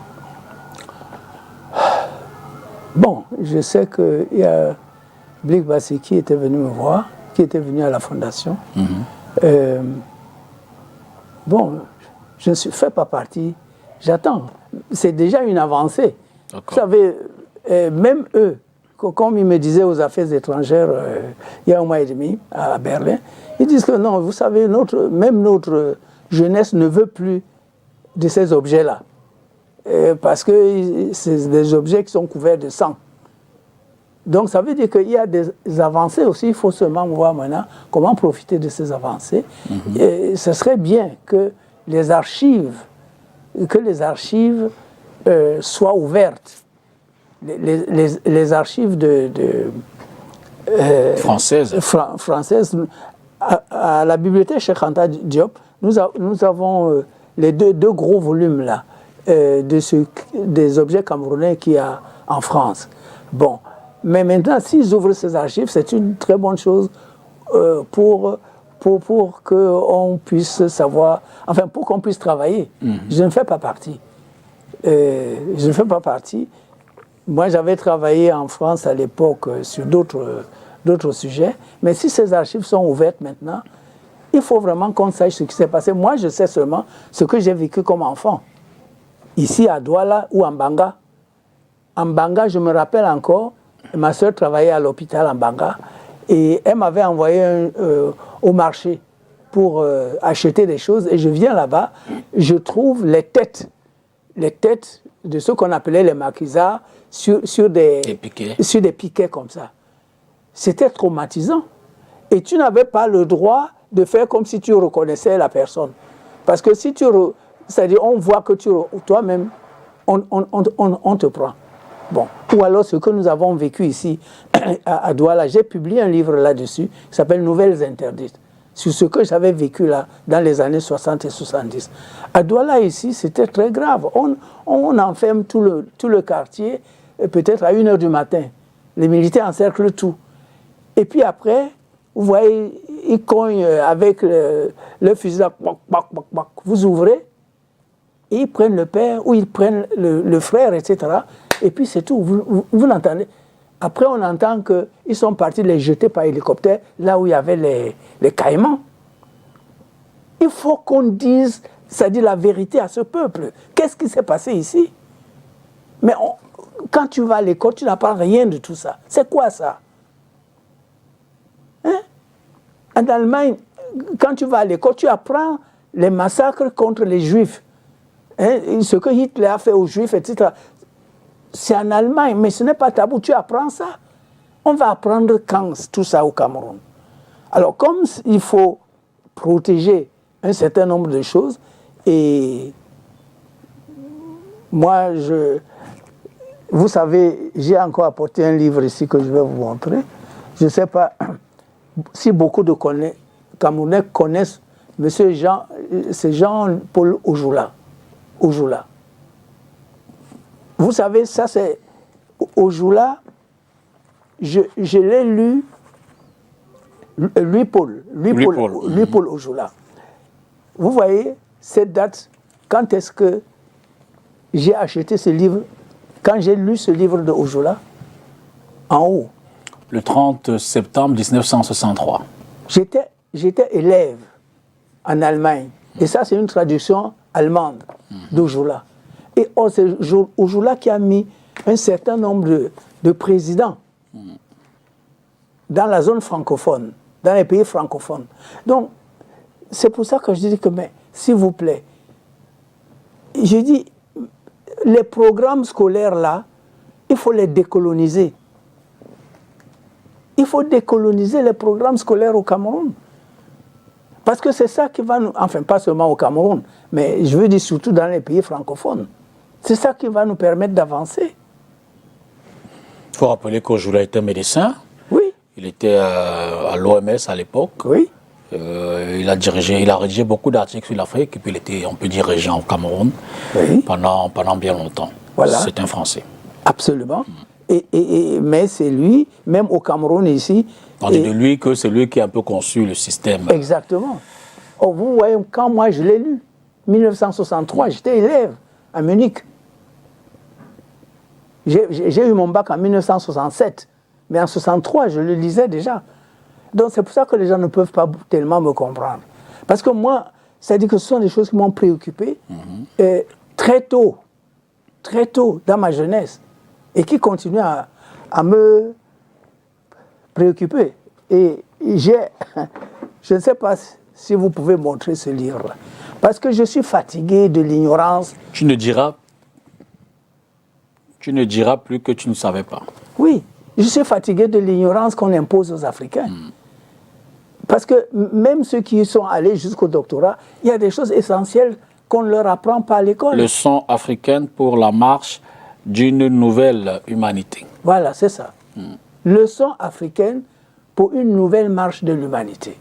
Bon, je sais qu'il y a Blik Bassi qui était venu me voir, qui était venu à la fondation. Bon, je ne fais pas partie, j'attends. C'est déjà une avancée. Vous savez, même eux, comme ils me disaient aux affaires étrangères il y a 1 mois et demi à Berlin, ils disent que non, vous savez, même notre jeunesse ne veut plus de ces objets-là. Parce que c'est des objets qui sont couverts de sang. Donc ça veut dire qu'il y a des avancées aussi, il faut seulement voir maintenant comment profiter de ces avancées. Et ce serait bien que les archives soient ouvertes. Les archives françaises. À la bibliothèque Cheikh Anta Diop, nous avons les deux gros volumes là. Des objets camerounais qu'il y a en France. Bon, mais maintenant, s'ils ouvrent ces archives, c'est une très bonne chose pour qu'on puisse savoir, enfin, pour qu'on puisse travailler. Je ne fais pas partie. Moi, j'avais travaillé en France à l'époque sur d'autres sujets, mais si ces archives sont ouvertes maintenant, il faut vraiment qu'on sache ce qui s'est passé. Moi, je sais seulement ce que j'ai vécu comme enfant. Ici à Douala ou en Banga. En Banga, je me rappelle encore, ma soeur travaillait à l'hôpital en Banga et elle m'avait envoyé au marché pour acheter des choses et je viens là-bas, je trouve les têtes de ce qu'on appelait les maquisards sur des piquets comme ça. C'était traumatisant. Et tu n'avais pas le droit de faire comme si tu reconnaissais la personne. Parce que si c'est-à-dire, on voit que toi-même, on te prend. Bon. Ou alors, ce que nous avons vécu ici, à Douala, j'ai publié un livre là-dessus, qui s'appelle « Nouvelles interdites », sur ce que j'avais vécu là, dans les années 60 et 70. À Douala, ici, c'était très grave. On enferme tout le quartier, peut-être à 1h du matin. Les militaires encerclent tout. Et puis après, vous voyez, ils cognent avec le fusil, vous ouvrez, et ils prennent le père ou ils prennent le frère, etc. Et puis c'est tout, vous l'entendez. Après, on entend qu'ils sont partis les jeter par hélicoptère là où il y avait les caïmans. Il faut qu'on dise, c'est-à-dire la vérité à ce peuple. Qu'est-ce qui s'est passé ici? Mais quand tu vas à l'école, tu n'apprends rien de tout ça. C'est quoi ça? Hein? En Allemagne, quand tu vas à l'école, tu apprends les massacres contre les Juifs. Hein? Ce que Hitler a fait aux Juifs, etc. C'est en Allemagne, mais ce n'est pas tabou. Tu apprends ça. On va apprendre quand tout ça au Cameroun. Alors, comme il faut protéger un certain nombre de choses, et moi, vous savez, j'ai encore apporté un livre ici que je vais vous montrer. Je ne sais pas si beaucoup de Camerounais connaissent Monsieur Jean, c'est Jean-Paul Ojoula. Ojoula. Vous savez, ça c'est Ojoula. Je l'ai lu. Louis-Paul Ojoula. Vous voyez cette date, quand est-ce que j'ai acheté ce livre, quand j'ai lu ce livre de Ojoula, en haut. Le 30 septembre 1963. J'étais élève en Allemagne. Et ça, c'est une traduction allemande d'Ojoula. Et c'est Ojoula qui a mis un certain nombre de présidents dans la zone francophone, dans les pays francophones. Donc, c'est pour ça que je dis que, mais, s'il vous plaît, je dis, les programmes scolaires là, il faut les décoloniser. Il faut décoloniser les programmes scolaires au Cameroun. Parce que c'est ça qui va nous... Enfin, pas seulement au Cameroun, mais je veux dire surtout dans les pays francophones. C'est ça qui va nous permettre d'avancer. Il faut rappeler qu'Ojoula était médecin. Oui. Il était à l'OMS à l'époque. Oui. Il a rédigé beaucoup d'articles sur l'Afrique, et puis il était, on peut dire, régent au Cameroun pendant bien longtemps. Voilà. C'est un Français. Absolument. Mais c'est lui, même au Cameroun ici... On dit de lui que c'est lui qui a un peu conçu le système. Exactement. Oh, vous voyez, quand moi je l'ai lu, 1963, j'étais élève à Munich. J'ai eu mon bac en 1967, mais en 1963, je le lisais déjà. Donc c'est pour ça que les gens ne peuvent pas tellement me comprendre. Parce que moi, c'est-à-dire que ce sont des choses qui m'ont préoccupé très tôt dans ma jeunesse, et qui continuent à me préoccupé. Et je ne sais pas si vous pouvez montrer ce livre-là. Parce que je suis fatigué de l'ignorance. Tu ne diras plus que tu ne savais pas. Oui, je suis fatigué de l'ignorance qu'on impose aux Africains. Parce que même ceux qui sont allés jusqu'au doctorat, il y a des choses essentielles qu'on ne leur apprend pas à l'école. Leçon africaine pour la marche d'une nouvelle humanité. Voilà, c'est ça. Leçon africaine pour une nouvelle marche de l'humanité.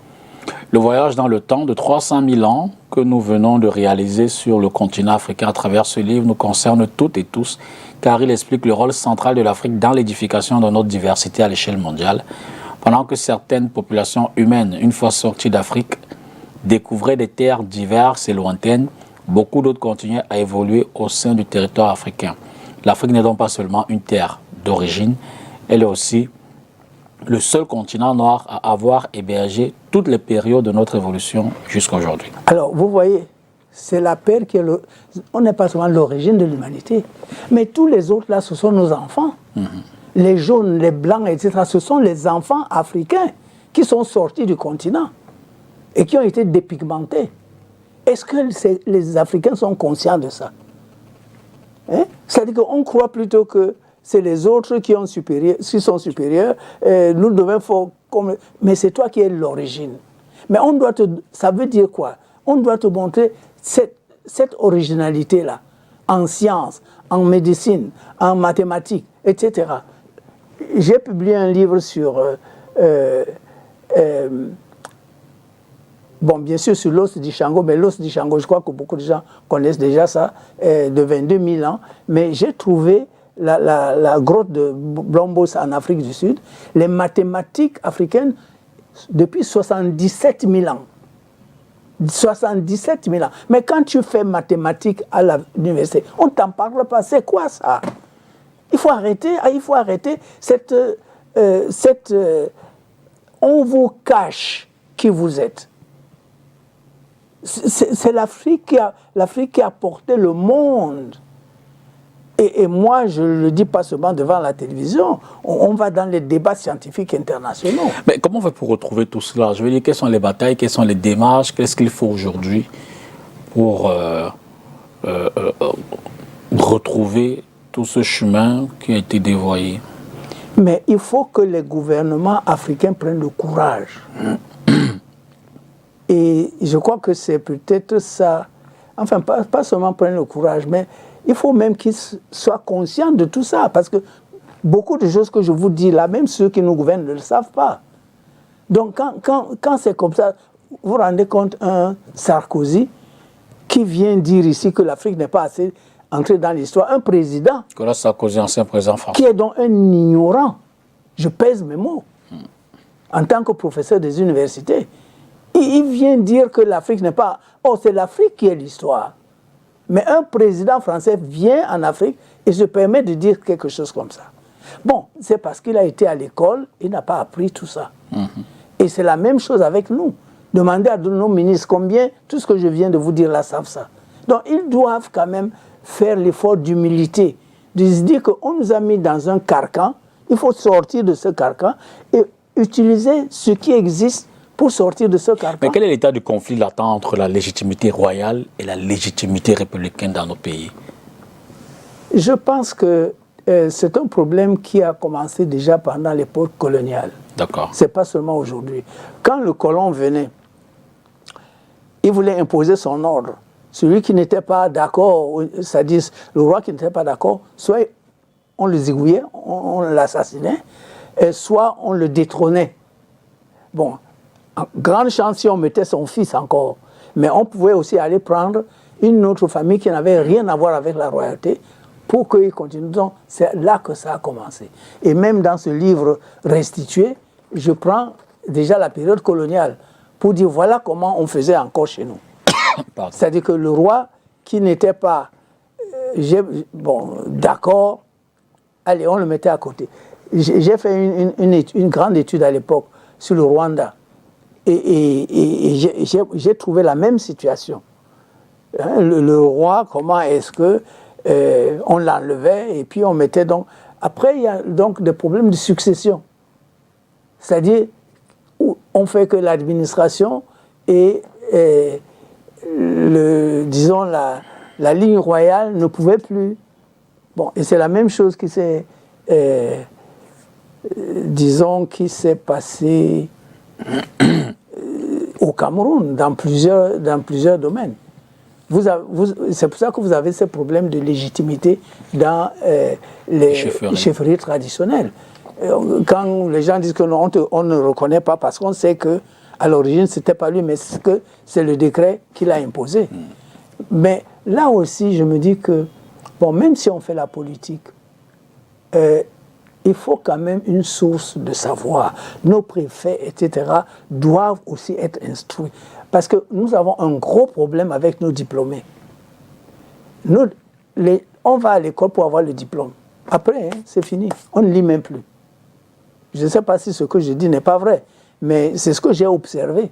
Le voyage dans le temps de 300 000 ans que nous venons de réaliser sur le continent africain à travers ce livre nous concerne toutes et tous, car il explique le rôle central de l'Afrique dans l'édification de notre diversité à l'échelle mondiale. Pendant que certaines populations humaines, une fois sorties d'Afrique, découvraient des terres diverses et lointaines, beaucoup d'autres continuaient à évoluer au sein du territoire africain. L'Afrique n'est donc pas seulement une terre d'origine, elle est aussi le seul continent noir à avoir hébergé toutes les périodes de notre évolution jusqu'à aujourd'hui. Alors, vous voyez, c'est la paix qui est on n'est pas seulement l'origine de l'humanité, mais tous les autres là, ce sont nos enfants. Les jaunes, les blancs, etc., ce sont les enfants africains qui sont sortis du continent et qui ont été dépigmentés. Est-ce que les Africains sont conscients de ça? Hein? C'est-à-dire qu'on croit plutôt que c'est les autres qui sont supérieurs, nous devons faire comme... Mais c'est toi qui es l'origine. Mais ça veut dire quoi? On doit te montrer cette originalité-là, en sciences, en médecine, en mathématiques, etc. J'ai publié un livre sur... bon, bien sûr, sur l'os d'Ishango, mais l'os d'Ishango, je crois que beaucoup de gens connaissent déjà ça, de 22 000 ans. Mais j'ai trouvé la grotte de Blombos en Afrique du Sud, les mathématiques africaines depuis 77 000 ans. 77 000 ans. Mais quand tu fais mathématiques à l'université, on ne t'en parle pas. C'est quoi ça? Il faut arrêter cette... on vous cache qui vous êtes. C'est l'Afrique qui a porté le monde. Et moi, je ne le dis pas seulement devant la télévision, on va dans les débats scientifiques internationaux. Mais comment on fait pour retrouver tout cela? Je veux dire, quelles sont les batailles, quelles sont les démarches, qu'est-ce qu'il faut aujourd'hui pour retrouver tout ce chemin qui a été dévoyé? Mais il faut que les gouvernements africains prennent le courage. Et je crois que c'est peut-être ça. Enfin, pas seulement prendre le courage, mais il faut même qu'ils soient conscients de tout ça. Parce que beaucoup de choses que je vous dis là, même ceux qui nous gouvernent ne le savent pas. Donc, quand c'est comme ça, vous vous rendez compte, un Sarkozy qui vient dire ici que l'Afrique n'est pas assez entrée dans l'histoire, un président Nicolas Sarkozy, ancien président français, qui est donc un ignorant, je pèse mes mots, en tant que professeur des universités, il vient dire que l'Afrique n'est pas... Oh, c'est l'Afrique qui est l'histoire. Mais un président français vient en Afrique et se permet de dire quelque chose comme ça. Bon, c'est parce qu'il a été à l'école, il n'a pas appris tout ça. Et c'est la même chose avec nous. Demandez à nos ministres combien, tout ce que je viens de vous dire là, savent ça. Donc, ils doivent quand même faire l'effort d'humilité, de se dire qu'on nous a mis dans un carcan, il faut sortir de ce carcan et utiliser ce qui existe pour sortir de ce carcan. Mais quel est l'état du conflit latent entre la légitimité royale et la légitimité républicaine dans nos pays? Je pense que c'est un problème qui a commencé déjà pendant l'époque coloniale. D'accord. Ce n'est pas seulement aujourd'hui. Quand le colon venait, il voulait imposer son ordre. Celui qui n'était pas d'accord, c'est-à-dire le roi qui n'était pas d'accord, soit on le zigouillait, on l'assassinait, soit on le détrônait. Bon, en grande chance si on mettait son fils encore. Mais on pouvait aussi aller prendre une autre famille qui n'avait rien à voir avec la royauté pour qu'ils continuent. Donc, c'est là que ça a commencé. Et même dans ce livre restitué, je prends déjà la période coloniale pour dire voilà comment on faisait encore chez nous. C'est-à-dire que le roi qui n'était pas d'accord, allez, on le mettait à côté. J'ai fait une grande étude à l'époque sur le Rwanda. Et j'ai trouvé la même situation. Hein, le roi, comment est-ce que on l'enlevait et puis on mettait donc... Après, il y a donc des problèmes de succession. C'est-à-dire, on fait que l'administration et disons, la ligne royale ne pouvait plus. Bon, et c'est la même chose qui s'est, disons, qui s'est passé au Cameroun, dans plusieurs domaines. C'est pour ça que vous avez ces problèmes de légitimité dans les chefferies traditionnelles. Quand les gens disent qu'on ne reconnaît pas parce qu'on sait que à l'origine, ce n'était pas lui, mais c'est le décret qu'il a imposé. Mais là aussi, je me dis que, bon, même si on fait la politique, il faut quand même une source de savoir. Nos préfets, etc., doivent aussi être instruits. Parce que nous avons un gros problème avec nos diplômés. On va à l'école pour avoir le diplôme. Après, c'est fini. On ne lit même plus. Je ne sais pas si ce que je dis n'est pas vrai, mais c'est ce que j'ai observé.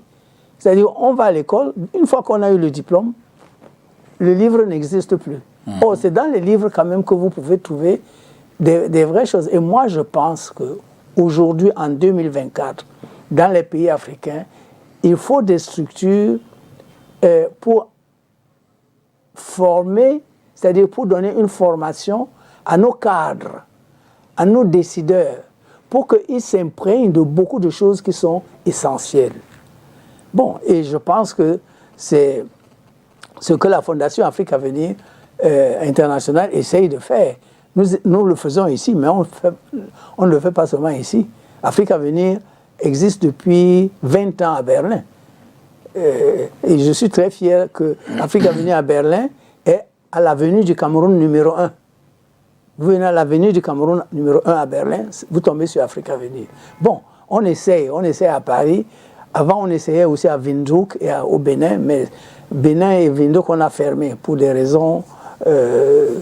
C'est-à-dire, on va à l'école, une fois qu'on a eu le diplôme, le livre n'existe plus. Oh, c'est dans les livres quand même que vous pouvez trouver des vraies choses. Et moi, je pense qu'aujourd'hui, en 2024, dans les pays africains, il faut des structures pour former, c'est-à-dire pour donner une formation à nos cadres, à nos décideurs, pour qu'ils s'imprègnent de beaucoup de choses qui sont essentielles. Bon, et je pense que c'est ce que la Fondation Afrique Avenir internationale essaye de faire. Nous le faisons ici, mais on ne le fait pas seulement ici. Afrique Avenir existe depuis 20 ans à Berlin. Et je suis très fier que Afrique Avenir à Berlin est à l'avenue du Cameroun numéro 1. Vous venez à l'avenue du Cameroun numéro 1 à Berlin, vous tombez sur Afrique Avenir. Bon, on essaie à Paris. Avant, on essayait aussi à Windhoek et au Bénin, mais Bénin et Windhoek, on a fermé pour des raisons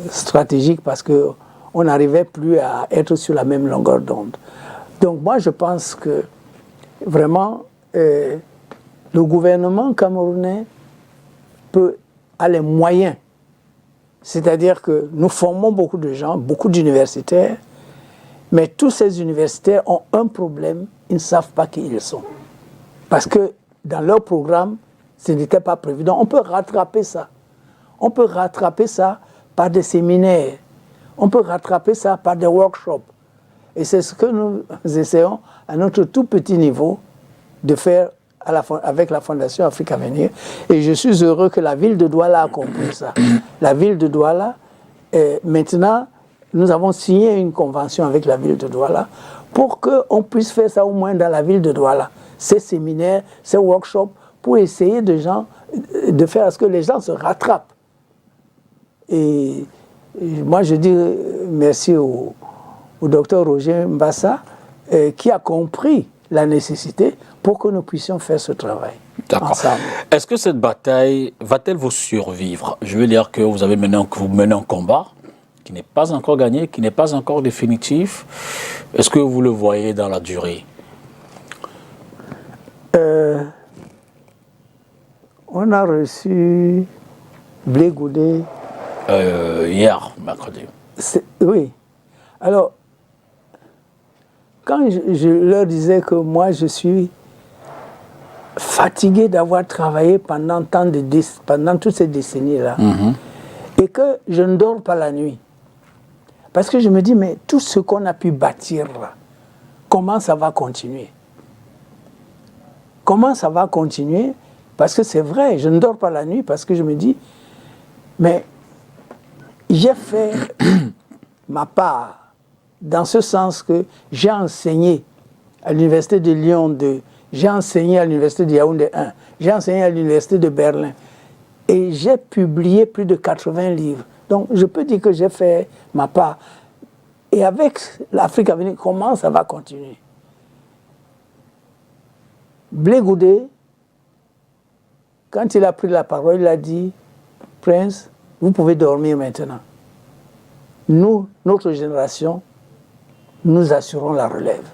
stratégiques parce qu'on n'arrivait plus à être sur la même longueur d'onde. Donc moi, je pense que vraiment, le gouvernement camerounais a les moyens, C'est-à-dire que nous formons beaucoup de gens, beaucoup d'universitaires, mais tous ces universitaires ont un problème, ils ne savent pas qui ils sont. Parce que dans leur programme, ce n'était pas prévu. Donc on peut rattraper ça. On peut rattraper ça par des séminaires. On peut rattraper ça par des workshops. Et c'est ce que nous essayons à notre tout petit niveau de faire avec la Fondation Afrique Avenir. Et je suis heureux que la ville de Douala a compris ça. La ville de Douala, maintenant, nous avons signé une convention avec la ville de Douala pour qu'on puisse faire ça au moins dans la ville de Douala. Ces séminaires, ces workshops, pour essayer de faire à ce que les gens se rattrapent. Et moi, je dis merci au docteur Roger Mbassa qui a compris la nécessité pour que nous puissions faire ce travail ensemble. Est-ce que cette bataille va-t-elle vous survivre? Je veux dire que vous menez un combat qui n'est pas encore gagné, qui n'est pas encore définitif. Est-ce que vous le voyez dans la durée? On a reçu Blé Goudé hier, mercredi. Oui. Alors, quand je leur disais que moi, je suis fatigué d'avoir travaillé pendant toutes ces décennies-là, et que je ne dors pas la nuit, parce que je me dis, mais tout ce qu'on a pu bâtir là, comment ça va continuer? Comment ça va continuer? Parce que c'est vrai, je ne dors pas la nuit, parce que je me dis, mais j'ai fait ma part, dans ce sens que j'ai enseigné à l'université de Lyon 2, j'ai enseigné à l'université de Yaoundé 1, j'ai enseigné à l'université de Berlin, et j'ai publié plus de 80 livres. Donc je peux dire que j'ai fait ma part. Et avec l'Afrique à venir, comment ça va continuer? Blé Goudé, quand il a pris la parole, il a dit, Prince, vous pouvez dormir maintenant. Nous, notre génération, nous assurons la relève.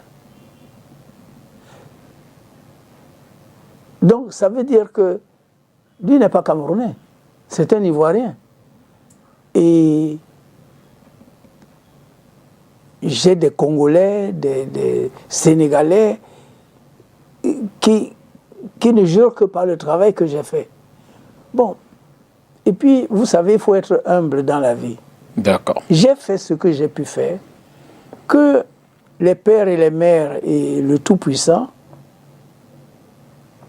Donc, ça veut dire que lui n'est pas Camerounais, c'est un Ivoirien. Et j'ai des Congolais, des Sénégalais qui ne jurent que par le travail que j'ai fait. Bon, et puis, vous savez, il faut être humble dans la vie. D'accord. J'ai fait ce que j'ai pu faire, que les pères et les mères et le Tout-Puissant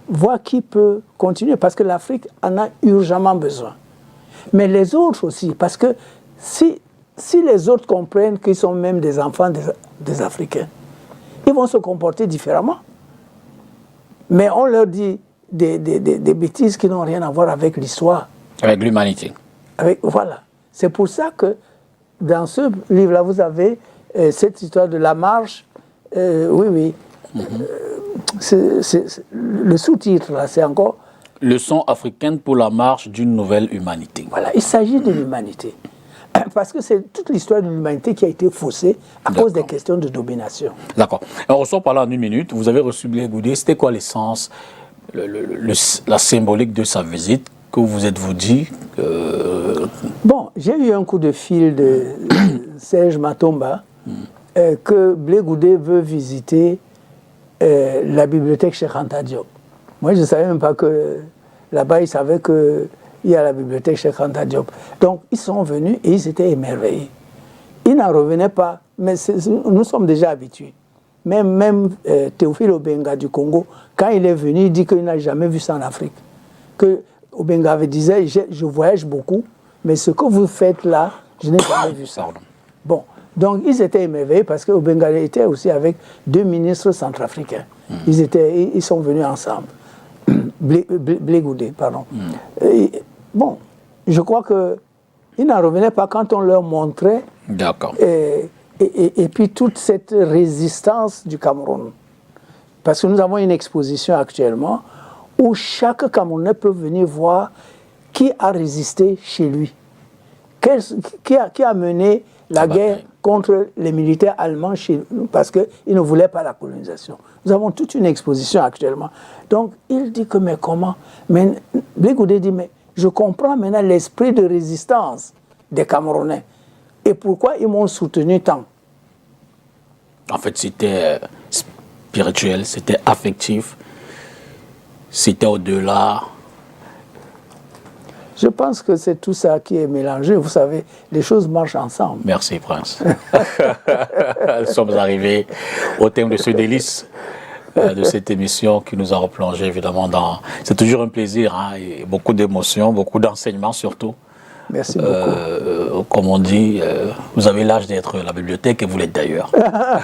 voient qui peut continuer, parce que l'Afrique en a urgemment besoin. Mais les autres aussi, parce que si les autres comprennent qu'ils sont même des enfants des Africains, ils vont se comporter différemment. Mais on leur dit des bêtises qui n'ont rien à voir avec l'histoire. Avec l'humanité. Voilà. C'est pour ça que dans ce livre-là, vous avez cette histoire de la marche. Oui. Le sous-titre, là, c'est encore... Leçon africaine pour la marche d'une nouvelle humanité. Voilà, il s'agit de l'humanité. Parce que c'est toute l'histoire de l'humanité qui a été faussée à cause des questions de domination. D'accord. On ressort par là en une minute. Vous avez reçu Blé Goudé. C'était quoi l'essence, la symbolique de sa visite que vous êtes-vous dit Bon, j'ai eu un coup de fil de Serge Matomba que Blé Goudé veut visiter la bibliothèque Cheikh Anta Diop. Moi, je ne savais même pas que là-bas, ils savaient qu'il y a la bibliothèque Cheikh Anta Diop. Donc, ils sont venus et ils étaient émerveillés. Ils n'en revenaient pas, mais nous sommes déjà habitués. Même Théophile Obenga du Congo, quand il est venu, il dit qu'il n'a jamais vu ça en Afrique. Que Obenga disait, je voyage beaucoup, mais ce que vous faites là, je n'ai jamais vu ça. Bon, donc ils étaient émerveillés parce que Obenga était aussi avec 2 ministres centrafricains. Ils sont venus ensemble. Blé Goudé, pardon. Bon, je crois qu'ils n'en revenaient pas quand on leur montrait. D'accord. Et puis toute cette résistance du Cameroun. Parce que nous avons une exposition actuellement où chaque Camerounais peut venir voir qui a résisté chez lui. Qui a mené la guerre contre les militaires allemands chez nous parce qu'ils ne voulaient pas la colonisation. Nous avons toute une exposition actuellement. Donc, il dit que, mais comment? Mais Blé Goudé dit, mais je comprends maintenant l'esprit de résistance des Camerounais. Et pourquoi ils m'ont soutenu tant? En fait, c'était spirituel, c'était affectif, c'était au-delà. Je pense que c'est tout ça qui est mélangé. Vous savez, les choses marchent ensemble. Merci, Prince. Nous sommes arrivés au thème de ce délice de cette émission qui nous a replongé évidemment dans... C'est toujours un plaisir, hein, et beaucoup d'émotions, beaucoup d'enseignements surtout. Merci beaucoup. Comme on dit, vous avez l'âge d'être la bibliothèque et vous l'êtes d'ailleurs.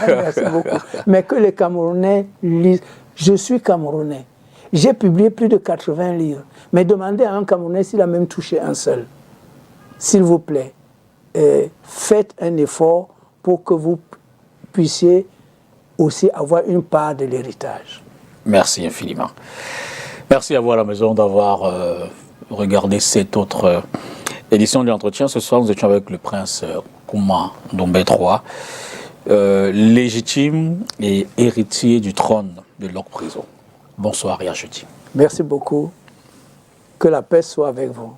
Merci beaucoup. Mais que les Camerounais lisent. Je suis Camerounais. J'ai publié plus de 80 livres. Mais demandez à un Camerounais s'il a même touché un seul. S'il vous plaît, faites un effort pour que vous puissiez aussi avoir une part de l'héritage. Merci infiniment. Merci à vous à la maison d'avoir regardé cette autre édition de l'entretien. Ce soir, nous étions avec le prince Kouma Ndombé III, légitime et héritier du trône de Lok Priso. Bonsoir et à jeudi. Merci beaucoup. Que la paix soit avec vous.